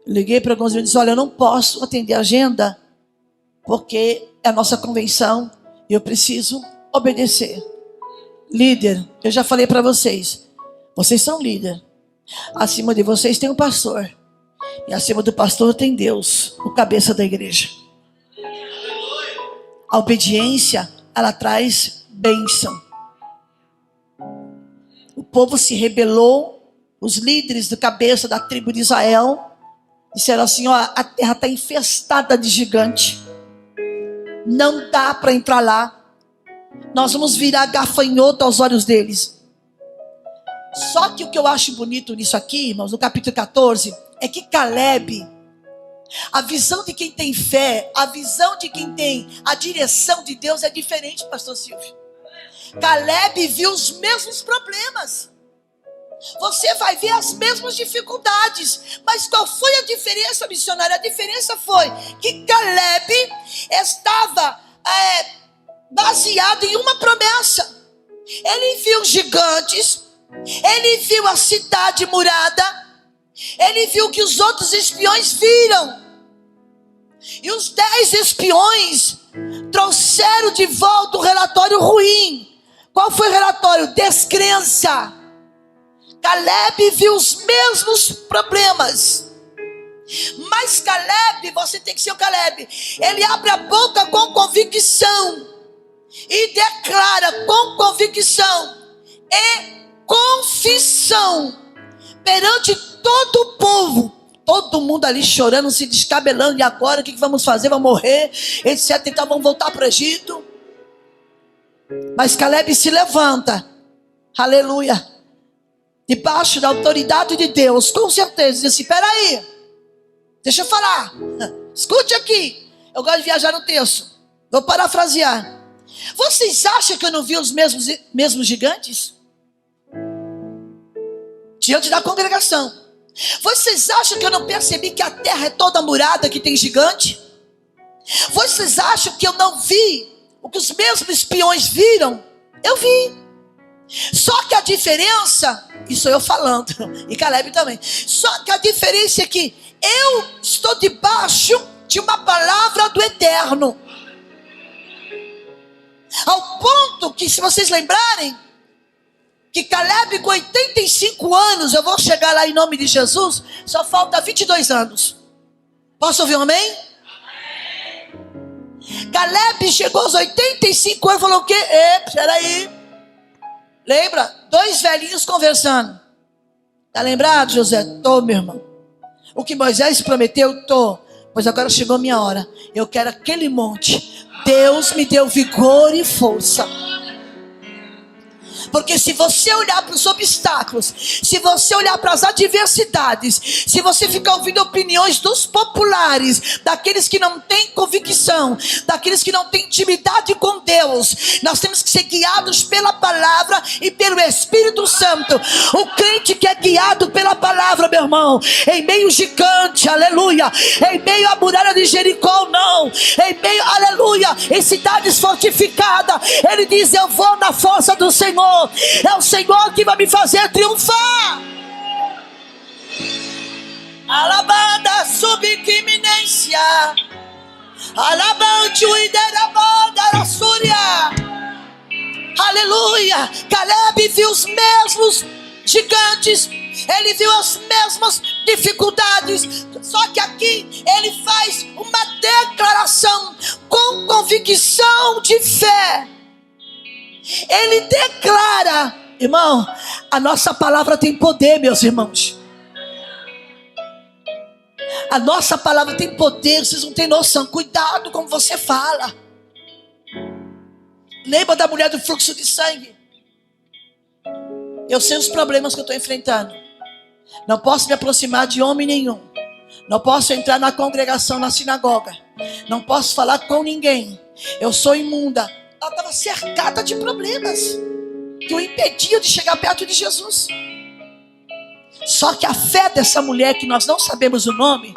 Liguei para alguns e disse: olha, eu não posso atender a agenda, porque é a nossa convenção e eu preciso obedecer. Líder, eu já falei para vocês, vocês são líder. Acima de vocês tem um pastor. E acima do pastor tem Deus, o cabeça da igreja. A obediência, ela traz bênção. O povo se rebelou. Os líderes do cabeça da tribo de Israel disseram assim: ó, a terra está infestada de gigante. Não dá para entrar lá. Nós vamos virar gafanhoto aos olhos deles. Só que o que eu acho bonito nisso aqui, irmãos, no capítulo 14, é que Caleb, a visão de quem tem fé, a visão de quem tem a direção de Deus é diferente, pastor Silvio. Caleb viu os mesmos problemas. Você vai ver as mesmas dificuldades. Mas qual foi a diferença, missionária? A diferença foi que Caleb estava baseado em uma promessa. Ele viu gigantes. Ele viu a cidade murada. Ele viu que os outros espiões viram. E os 10 espiões trouxeram de volta um relatório ruim. Qual foi o relatório? Descrença. Caleb viu os mesmos problemas. Mas Caleb, você tem que ser o Caleb. Ele abre a boca com convicção e declara com convicção e confissão perante todo o povo. Todo mundo ali chorando, se descabelando. E agora o que vamos fazer? Vamos morrer, etc. Então vamos voltar para o Egito. Mas Caleb se levanta, aleluia, debaixo da autoridade de Deus, com certeza. Diz assim: peraí, deixa eu falar, escute aqui. Eu gosto de viajar no texto, vou parafrasear. Vocês acham que eu não vi os mesmos gigantes? Diante da congregação. Vocês acham que eu não percebi que a terra é toda murada, que tem gigante? Vocês acham que eu não vi o que os mesmos espiões viram? Eu vi. Só que a diferença, isso eu falando, e Caleb também, só que a diferença é que eu estou debaixo de uma palavra do Eterno. Ao ponto que, se vocês lembrarem, que Caleb com 85 anos, eu vou chegar lá em nome de Jesus, só falta 22 anos. Posso ouvir um amém? Caleb chegou aos 85 anos e falou o quê? Peraí. Lembra? 2 velhinhos conversando. Tá lembrado, José? Tô, meu irmão. O que Moisés prometeu, tô. Pois agora chegou a minha hora. Eu quero aquele monte. Deus me deu vigor e força. Porque se você olhar para os obstáculos, se você olhar para as adversidades, se você ficar ouvindo opiniões dos populares, daqueles que não têm convicção, daqueles que não têm intimidade com Deus, nós temos que ser guiados pela palavra e pelo Espírito Santo. O crente que é guiado pela palavra, meu irmão, em meio gigante, aleluia, em meio à muralha de Jericó, não, em meio, aleluia, em cidades fortificadas, ele diz: eu vou na força do Senhor. É o Senhor que vai me fazer triunfar. Alabanda subquiminência, alabante o iderabanda rassúria. Aleluia. Caleb viu os mesmos gigantes, ele viu as mesmas dificuldades, só que aqui ele faz uma declaração com convicção de fé. Ele declara, irmão, a nossa palavra tem poder, meus irmãos. A nossa palavra tem poder, vocês não têm noção. Cuidado como você fala. Lembra da mulher do fluxo de sangue? Eu sei os problemas que eu estou enfrentando. Não posso me aproximar de homem nenhum. Não posso entrar na congregação, na sinagoga. Não posso falar com ninguém. Eu sou imunda. Ela estava cercada de problemas que o impediam de chegar perto de Jesus. Só que a fé dessa mulher, que nós não sabemos o nome,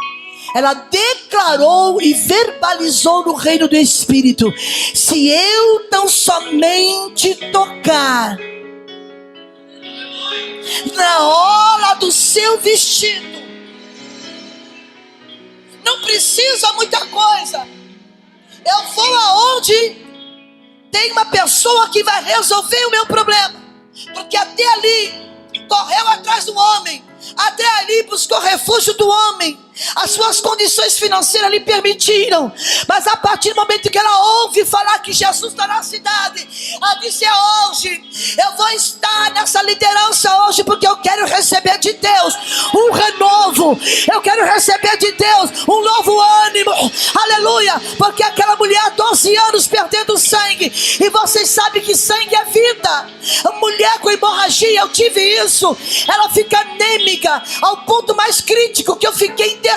ela declarou e verbalizou no reino do Espírito: se eu tão somente tocar na orla do seu vestido, não precisa muita coisa, eu vou aonde tem uma pessoa que vai resolver o meu problema. Porque até ali correu atrás do homem, até ali buscou refúgio do homem. As suas condições financeiras lhe permitiram, mas a partir do momento que ela ouve falar que Jesus está na cidade, ela disse: é hoje, eu vou estar nessa liderança hoje, porque eu quero receber de Deus um renovo, eu quero receber de Deus um novo ânimo, aleluia, porque aquela mulher há 12 anos perdendo sangue, e vocês sabem que sangue é vida. A mulher com hemorragia, eu tive isso, ela fica anêmica, ao ponto mais crítico que eu fiquei internada.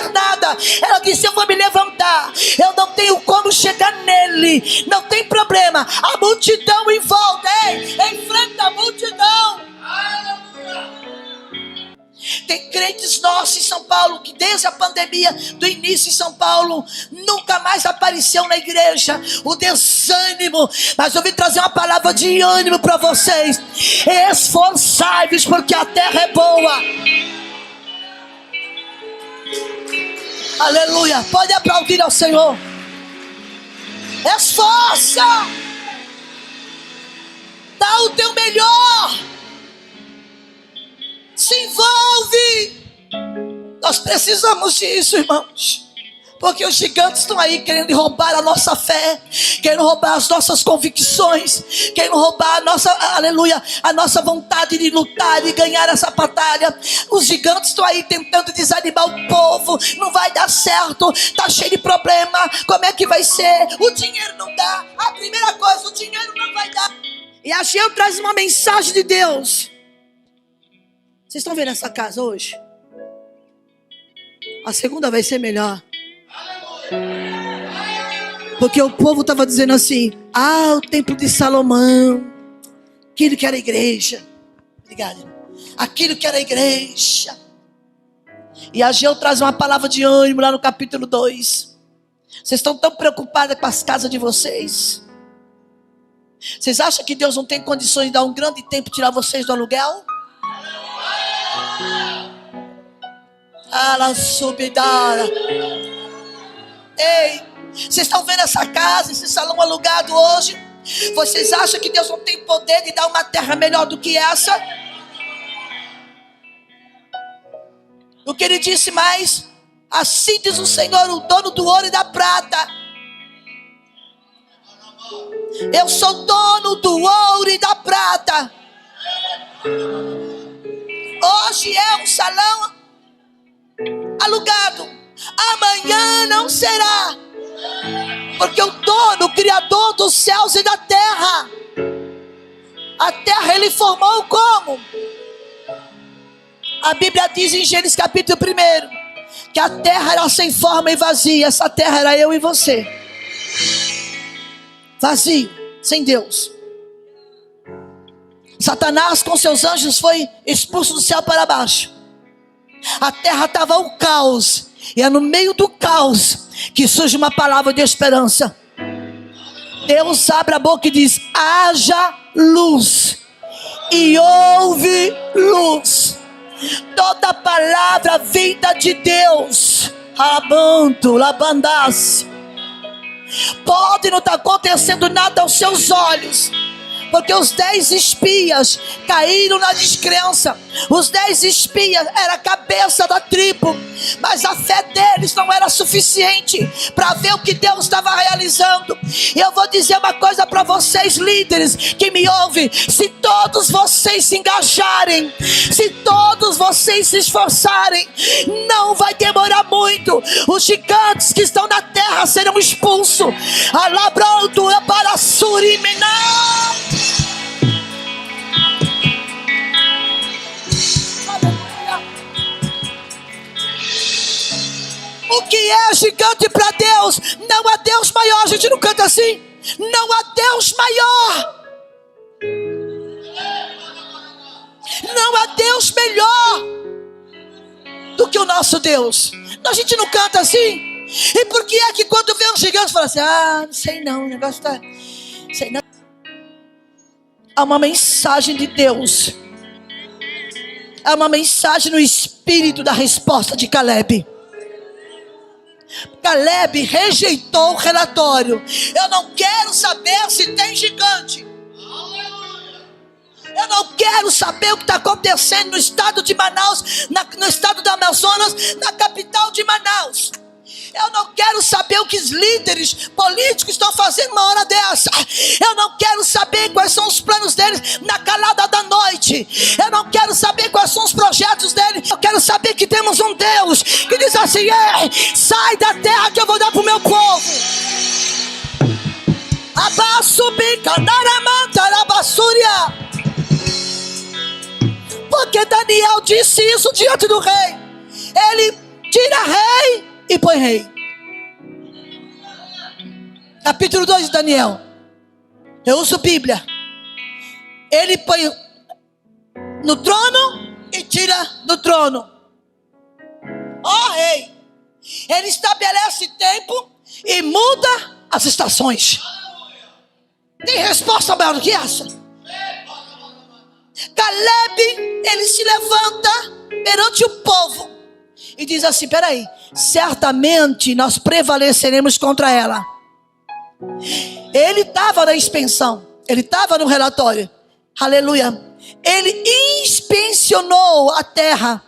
Ela disse: eu vou me levantar, eu não tenho como chegar nele, não tem problema, a multidão em volta, enfrenta a multidão. Tem crentes nossos em São Paulo que desde a pandemia do início em São Paulo nunca mais apareceu na igreja, o desânimo. Mas eu vim trazer uma palavra de ânimo para vocês: esforçai-vos, porque a terra é boa. Aleluia. Pode aplaudir ao Senhor. Esforça, dá o teu melhor, se envolve, Nós precisamos disso, irmãos. Porque os gigantes estão aí querendo roubar a nossa fé, querendo roubar as nossas convicções, querendo roubar a nossa, aleluia, a nossa vontade de lutar e ganhar essa batalha. Os gigantes estão aí tentando desanimar o povo. Não vai dar certo, está cheio de problema. Como é que vai ser? O dinheiro não dá. A primeira coisa, o dinheiro não vai dar. E a Ageu traz uma mensagem de Deus. Vocês estão vendo essa casa hoje? A segunda vai ser melhor. Porque o povo estava dizendo assim: o templo de Salomão, aquilo que era a igreja. Obrigado. Aquilo que era a igreja. E Ageu traz uma palavra de ânimo lá no capítulo 2. Vocês estão tão preocupados com as casas de vocês? Vocês acham que Deus não tem condições de dar um grande tempo e tirar vocês do aluguel? Subidara. Ei, vocês estão vendo essa casa, esse salão alugado hoje? Vocês acham que Deus não tem poder de dar uma terra melhor do que essa? O que ele disse mais? Assim diz o Senhor, o dono do ouro e da prata. Eu sou dono do ouro e da prata. Hoje é um salão alugado. Amanhã não será. Porque o dono, o criador dos céus e da terra, a terra ele formou como? A Bíblia diz em Gênesis capítulo 1 que a terra era sem forma e vazia. Essa terra era eu e você. Vazio, sem Deus. Satanás com seus anjos foi expulso do céu para baixo. A terra estava um caos. E é no meio do caos que surge uma palavra de esperança. Deus abre a boca e diz: haja luz. E houve luz. Toda palavra vinda de Deus, Abanto, Labandas, pode não estar acontecendo nada aos seus olhos, porque os 10 espias caíram na descrença. Os 10 espias era a cabeça da tribo, mas a fé deles não era suficiente para ver o que Deus estava realizando. E eu vou dizer uma coisa para vocês, líderes que me ouvem: se todos vocês se engajarem, se todos vocês se esforçarem, não vai demorar muito. Os gigantes que estão na terra serão expulsos. Alabranto para Surimenão. O que é gigante para Deus? Não há Deus maior. A gente não canta assim. Não há Deus maior. Não há Deus melhor do que o nosso Deus. A gente não canta assim. E por que é que quando vê um gigante fala assim: não sei não, o negócio está... sei não. Há uma mensagem de Deus. Há uma mensagem no espírito da resposta de Caleb. Caleb rejeitou o relatório. Eu não quero saber se tem gigante. Eu não quero saber o que está acontecendo no estado de Manaus, no estado do Amazonas, na capital de Manaus. Eu não quero saber o que os líderes políticos estão fazendo uma hora dessa. Eu não quero saber quais são os planos deles na calada da noite. Eu não quero saber quais são os projetos deles. Eu quero saber que temos um Deus que diz assim: sai da terra que eu vou dar para o meu povo. Porque Daniel disse isso diante do rei. Ele tira rei e põe rei. Capítulo 2 de Daniel. Eu uso Bíblia. Ele põe no trono e tira do trono. Rei. Ele estabelece tempo e muda as estações. Tem resposta maior do que essa? Caleb, ele se levanta perante o povo e diz assim: peraí, certamente nós prevaleceremos contra ela. Ele estava na inspeção, ele estava no relatório, aleluia. Ele inspecionou a terra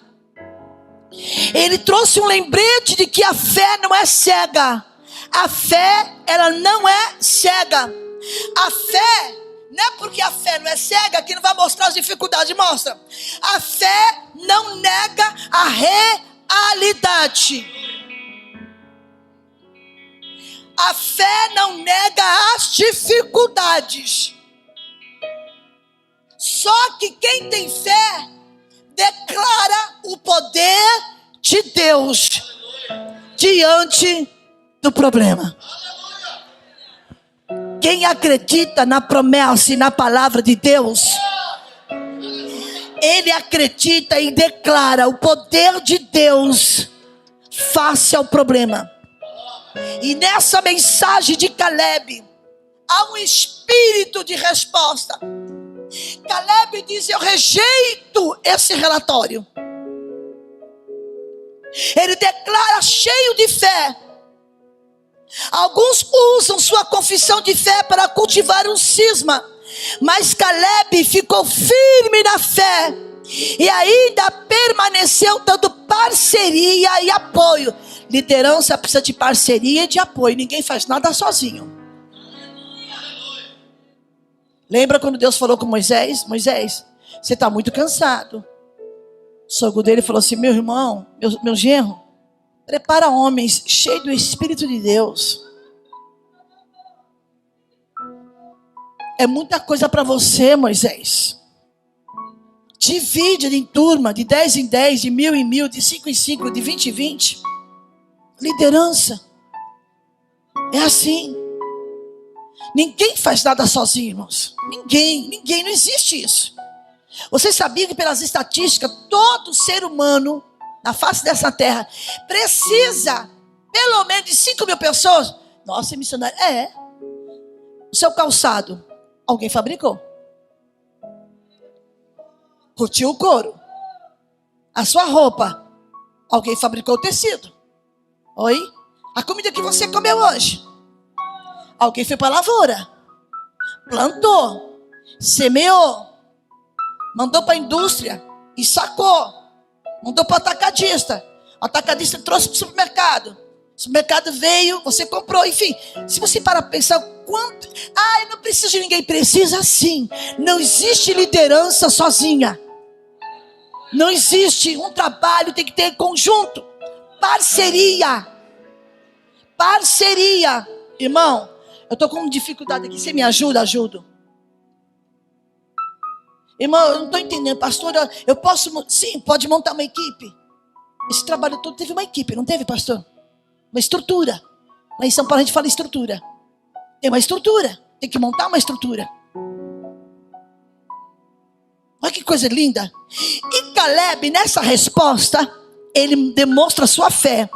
Ele trouxe um lembrete de que a fé não é cega. A fé, ela não é cega. A fé, não é porque a fé não é cega que não vai mostrar as dificuldades, mostra. A fé não nega a realidade. A fé não nega as dificuldades. Só que quem tem fé declara o poder de Deus diante do problema. Quem acredita na promessa e na palavra de Deus, ele acredita e declara o poder de Deus face ao problema. E nessa mensagem de Caleb, há um espírito de resposta. Caleb diz: eu rejeito esse relatório. Ele declara cheio de fé. Alguns usam sua confissão de fé para cultivar um cisma, mas Caleb ficou firme na fé e ainda permaneceu dando parceria e apoio. Liderança precisa de parceria e de apoio. Ninguém faz nada sozinho. Lembra quando Deus falou com Moisés? Moisés, você está muito cansado. O sogro dele falou assim: meu irmão, meu genro, prepara homens cheios do Espírito de Deus. É muita coisa para você, Moisés. Divide em turma, de 10 em 10, de 1000 em 1000, de 5 em 5, de 20 em 20. Liderança é assim. Ninguém faz nada sozinho, irmãos. Ninguém, não existe isso. Você sabia que pelas estatísticas, todo ser humano na face dessa terra precisa pelo menos de 5.000 pessoas? Nossa, missionário, o seu calçado, alguém fabricou. Curtiu o couro. A sua roupa, alguém fabricou o tecido. Oi? A comida que você comeu hoje, alguém foi para a lavoura, plantou, semeou, mandou para a indústria e sacou, mandou para o atacadista trouxe para o supermercado, o supermercado veio, você comprou, enfim. Se você parar para pensar quanto, eu não preciso de ninguém, precisa sim. Não existe liderança sozinha, não existe. Um trabalho tem que ter conjunto, parceria. Irmão, eu estou com dificuldade aqui, você me ajuda? Ajudo. Irmão, eu não estou entendendo, pastor, eu posso, sim, pode montar uma equipe. Esse trabalho todo teve uma equipe, não teve, pastor? Uma estrutura. Lá em São Paulo a gente fala estrutura. Tem uma estrutura, tem que montar uma estrutura. Olha que coisa linda. E Caleb, nessa resposta, ele demonstra sua fé.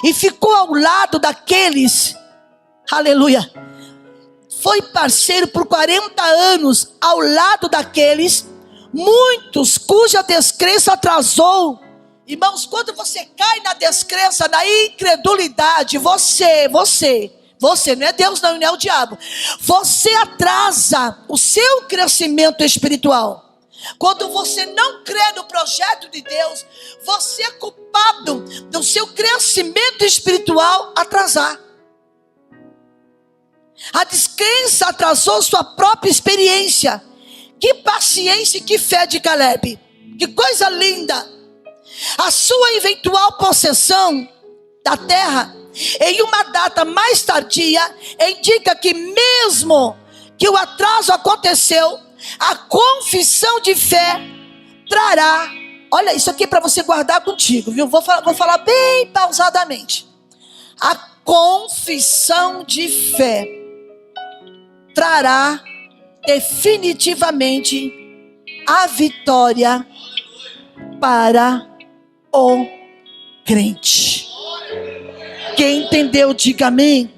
E ficou ao lado daqueles, aleluia, foi parceiro por 40 anos, ao lado daqueles, muitos cuja descrença atrasou. Irmãos, quando você cai na descrença, na incredulidade, você, não é Deus não é o diabo, você atrasa o seu crescimento espiritual. Quando você não crê no projeto de Deus, você é culpado do seu crescimento espiritual atrasar. A descrença atrasou sua própria experiência. Que paciência e que fé de Caleb. Que coisa linda. A sua eventual possessão da terra em uma data mais tardia indica que mesmo que o atraso aconteceu, a confissão de fé trará. Olha, isso aqui é para você guardar contigo, viu? Vou falar bem pausadamente. A confissão de fé trará definitivamente a vitória para o crente. Quem entendeu, diga amém.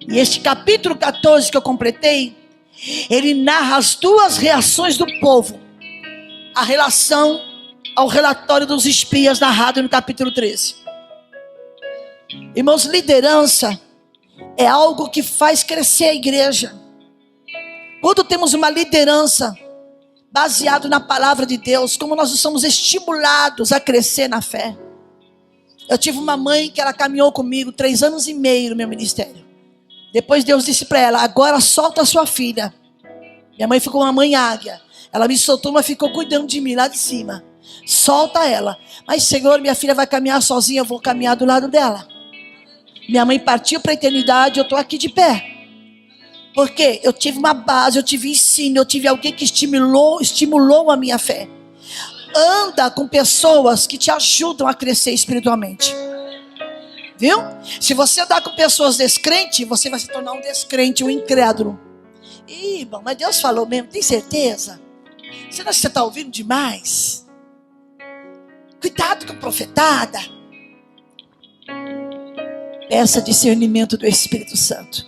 E este capítulo 14 que eu completei, ele narra as duas reações do povo. A relação ao relatório dos espias narrado no capítulo 13. Irmãos, liderança é algo que faz crescer a igreja. Quando temos uma liderança baseado na palavra de Deus, como nós somos estimulados a crescer na fé. Eu tive uma mãe que ela caminhou comigo 3 anos e meio no meu ministério. Depois Deus disse para ela: agora solta a sua filha. Minha mãe ficou uma mãe águia. Ela me soltou, mas ficou cuidando de mim lá de cima. Solta ela. Mas Senhor, minha filha vai caminhar sozinha, eu vou caminhar do lado dela. Minha mãe partiu para a eternidade, eu estou aqui de pé. Porque eu tive uma base, eu tive ensino, eu tive alguém que estimulou a minha fé. Anda com pessoas que te ajudam a crescer espiritualmente. Viu? Se você andar com pessoas descrentes, você vai se tornar um descrente, um incrédulo. Ih, irmão, mas Deus falou mesmo, tem certeza? Será que você está ouvindo demais? Cuidado com a profetada. Peça discernimento do Espírito Santo.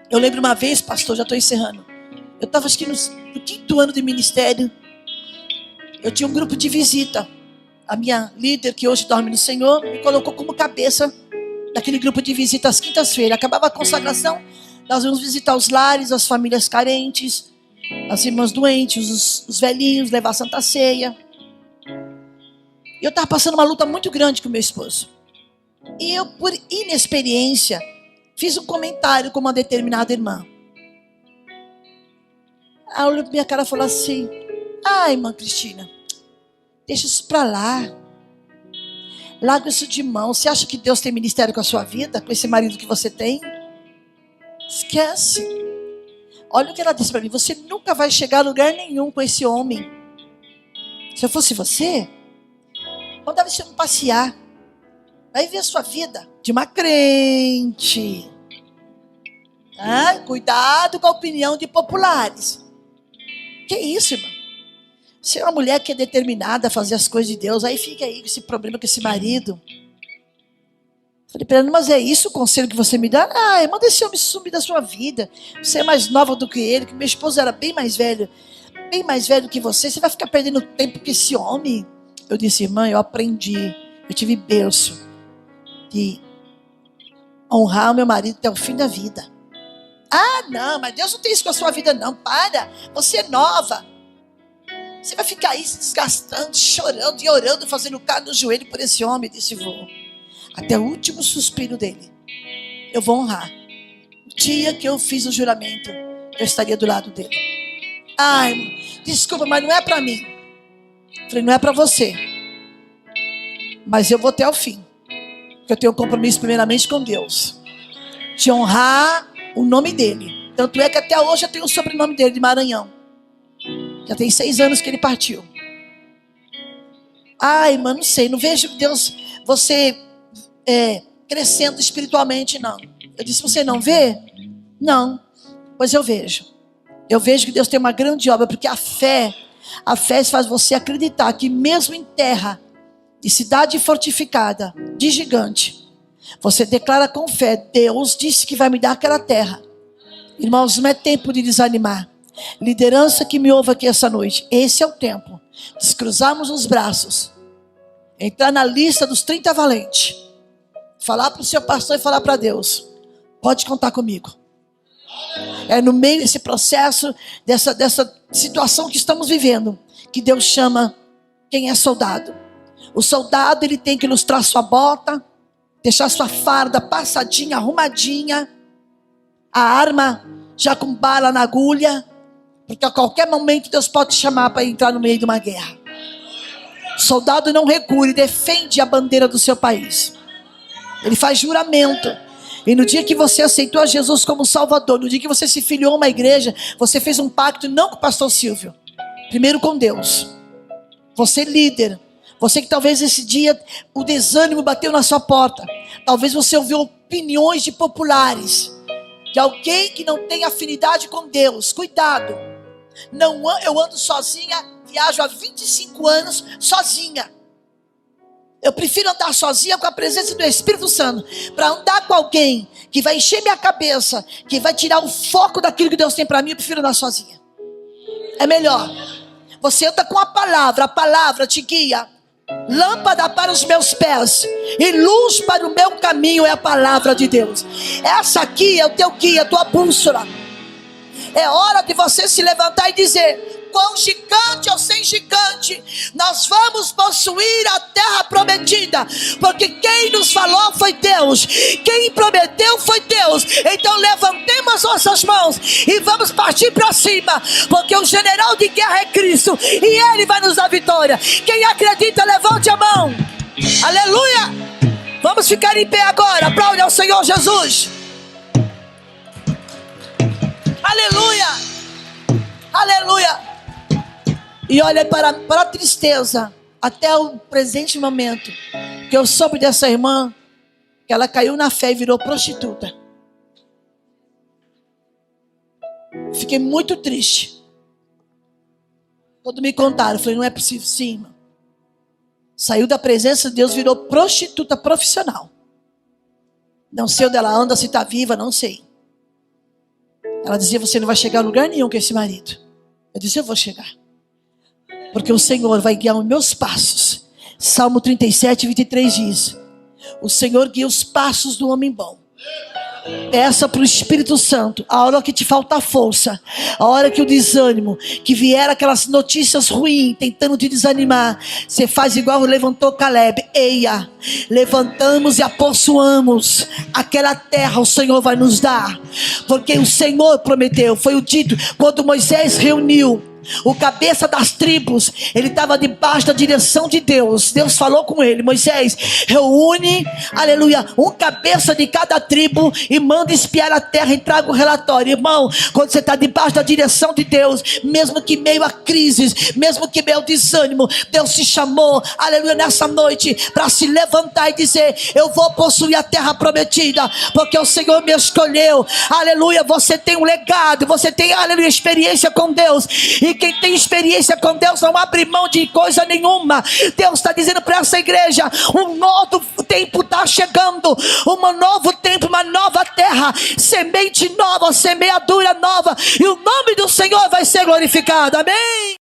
Eu lembro uma vez, pastor, já estou encerrando. Eu estava acho que no 5º ano de ministério. Eu tinha um grupo de visita. A minha líder, que hoje dorme no Senhor, me colocou como cabeça daquele grupo de visita às quintas-feiras. Acabava a consagração, nós íamos visitar os lares, as famílias carentes, as irmãs doentes, os velhinhos, levar a Santa Ceia. E eu estava passando uma luta muito grande com meu esposo. E eu, por inexperiência, fiz um comentário com uma determinada irmã. Ela olhou pra minha cara e falou assim: ah, irmã Cristina, deixa isso pra lá. Larga isso de mão. Você acha que Deus tem ministério com a sua vida? Com esse marido que você tem? Esquece. Olha o que ela disse para mim: você nunca vai chegar a lugar nenhum com esse homem. Se eu fosse você, mandava esse homem passear. Vai ver a sua vida de uma crente. Ah, cuidado com a opinião de populares. Que isso, irmão? Você é uma mulher que é determinada a fazer as coisas de Deus, aí fica aí com esse problema com esse marido. Falei para ela: mas é isso o conselho que você me dá? Ah, manda esse homem sumir da sua vida. Você é mais nova do que ele, que meu esposo era bem mais velho que você. Você vai ficar perdendo tempo com esse homem. Eu disse: irmã, eu aprendi, eu tive berço de honrar o meu marido até o fim da vida. Ah, não, mas Deus não tem isso com a sua vida não. Para, você é nova. Você vai ficar aí se desgastando, chorando e orando, fazendo cara no joelho por esse homem. Eu disse: vou. Até o último suspiro dele, eu vou honrar. O dia que eu fiz o juramento, eu estaria do lado dele. Ai, desculpa, mas não é para mim. Falei: não é para você. Mas eu vou até o fim. Porque eu tenho um compromisso primeiramente com Deus. De honrar o nome dele. Tanto é que até hoje eu tenho o sobrenome dele, de Maranhão. Já tem 6 anos que ele partiu. Ai, mano, não sei. Não vejo Deus, você crescendo espiritualmente, não. Eu disse: você não vê? Não. Pois eu vejo. Eu vejo que Deus tem uma grande obra. Porque a fé faz você acreditar que mesmo em terra, de cidade fortificada, de gigante, você declara com fé: Deus disse que vai me dar aquela terra. Irmãos, não é tempo de desanimar. Liderança que me ouve aqui essa noite, esse é o tempo de cruzarmos os braços, entrar na lista dos 30 valentes, falar para o seu pastor e falar para Deus: pode contar comigo. É no meio desse processo, dessa situação que estamos vivendo, que Deus chama quem é soldado. O soldado, ele tem que ilustrar sua bota, deixar sua farda passadinha, arrumadinha, a arma já com bala na agulha, porque a qualquer momento Deus pode te chamar para entrar no meio de uma guerra. O soldado não recua, ele defende a bandeira do seu país. Ele faz juramento. E no dia que você aceitou a Jesus como Salvador, no dia que você se filiou a uma igreja, você fez um pacto não com o pastor Silvio, primeiro com Deus. Você líder, você que talvez esse dia o desânimo bateu na sua porta. Talvez você ouviu opiniões de populares, de alguém que não tem afinidade com Deus. Cuidado. Não, eu ando sozinha, viajo há 25 anos sozinha. Eu prefiro andar sozinha com a presença do Espírito Santo, para andar com alguém que vai encher minha cabeça, que vai tirar o foco daquilo que Deus tem para mim. Eu prefiro andar sozinha. É melhor. Você anda com a palavra te guia. Lâmpada para os meus pés e luz para o meu caminho é a palavra de Deus. Essa aqui é o teu guia, a tua bússola. É hora de você se levantar e dizer: com gigante ou sem gigante, nós vamos possuir a terra prometida, porque quem nos falou foi Deus, quem prometeu foi Deus. Então levantemos as nossas mãos e vamos partir para cima, porque o general de guerra é Cristo e Ele vai nos dar vitória. Quem acredita, levante a mão. Aleluia. Vamos ficar em pé agora, aplaude ao Senhor Jesus. Aleluia, aleluia. E olha, para a tristeza, até o presente momento, que eu soube dessa irmã, que ela caiu na fé e virou prostituta. Fiquei muito triste. Quando me contaram, eu falei: não é possível. Sim, irmão. Saiu da presença de Deus, virou prostituta profissional. Não sei onde ela anda, se está viva, não sei. Ela dizia: você não vai chegar a lugar nenhum com esse marido. Eu disse: eu vou chegar, porque o Senhor vai guiar os meus passos. Salmo 37, 23 diz: o Senhor guia os passos do homem bom. Peça para o Espírito Santo, a hora que te falta força, a hora que o desânimo, que vier aquelas notícias ruins, tentando te desanimar, você faz igual levantou Caleb: eia, levantamos e apossuamos aquela terra, o Senhor vai nos dar, porque o Senhor prometeu. Foi o dito, quando Moisés reuniu o cabeça das tribos, ele estava debaixo da direção de Deus. Deus falou com ele: Moisés, reúne, aleluia, um cabeça de cada tribo e manda espiar a terra e traga o relatório. Irmão, quando você está debaixo da direção de Deus, mesmo que meio a crises, mesmo que meio ao desânimo, Deus te chamou, aleluia, nessa noite para se levantar e dizer: eu vou possuir a terra prometida, porque o Senhor me escolheu. Aleluia, você tem um legado, você tem, aleluia, experiência com Deus. E quem tem experiência com Deus não abre mão de coisa nenhuma. Deus está dizendo para essa igreja: um novo tempo está chegando, um novo tempo, uma nova terra, semente nova, semeadura nova, e o nome do Senhor vai ser glorificado. Amém.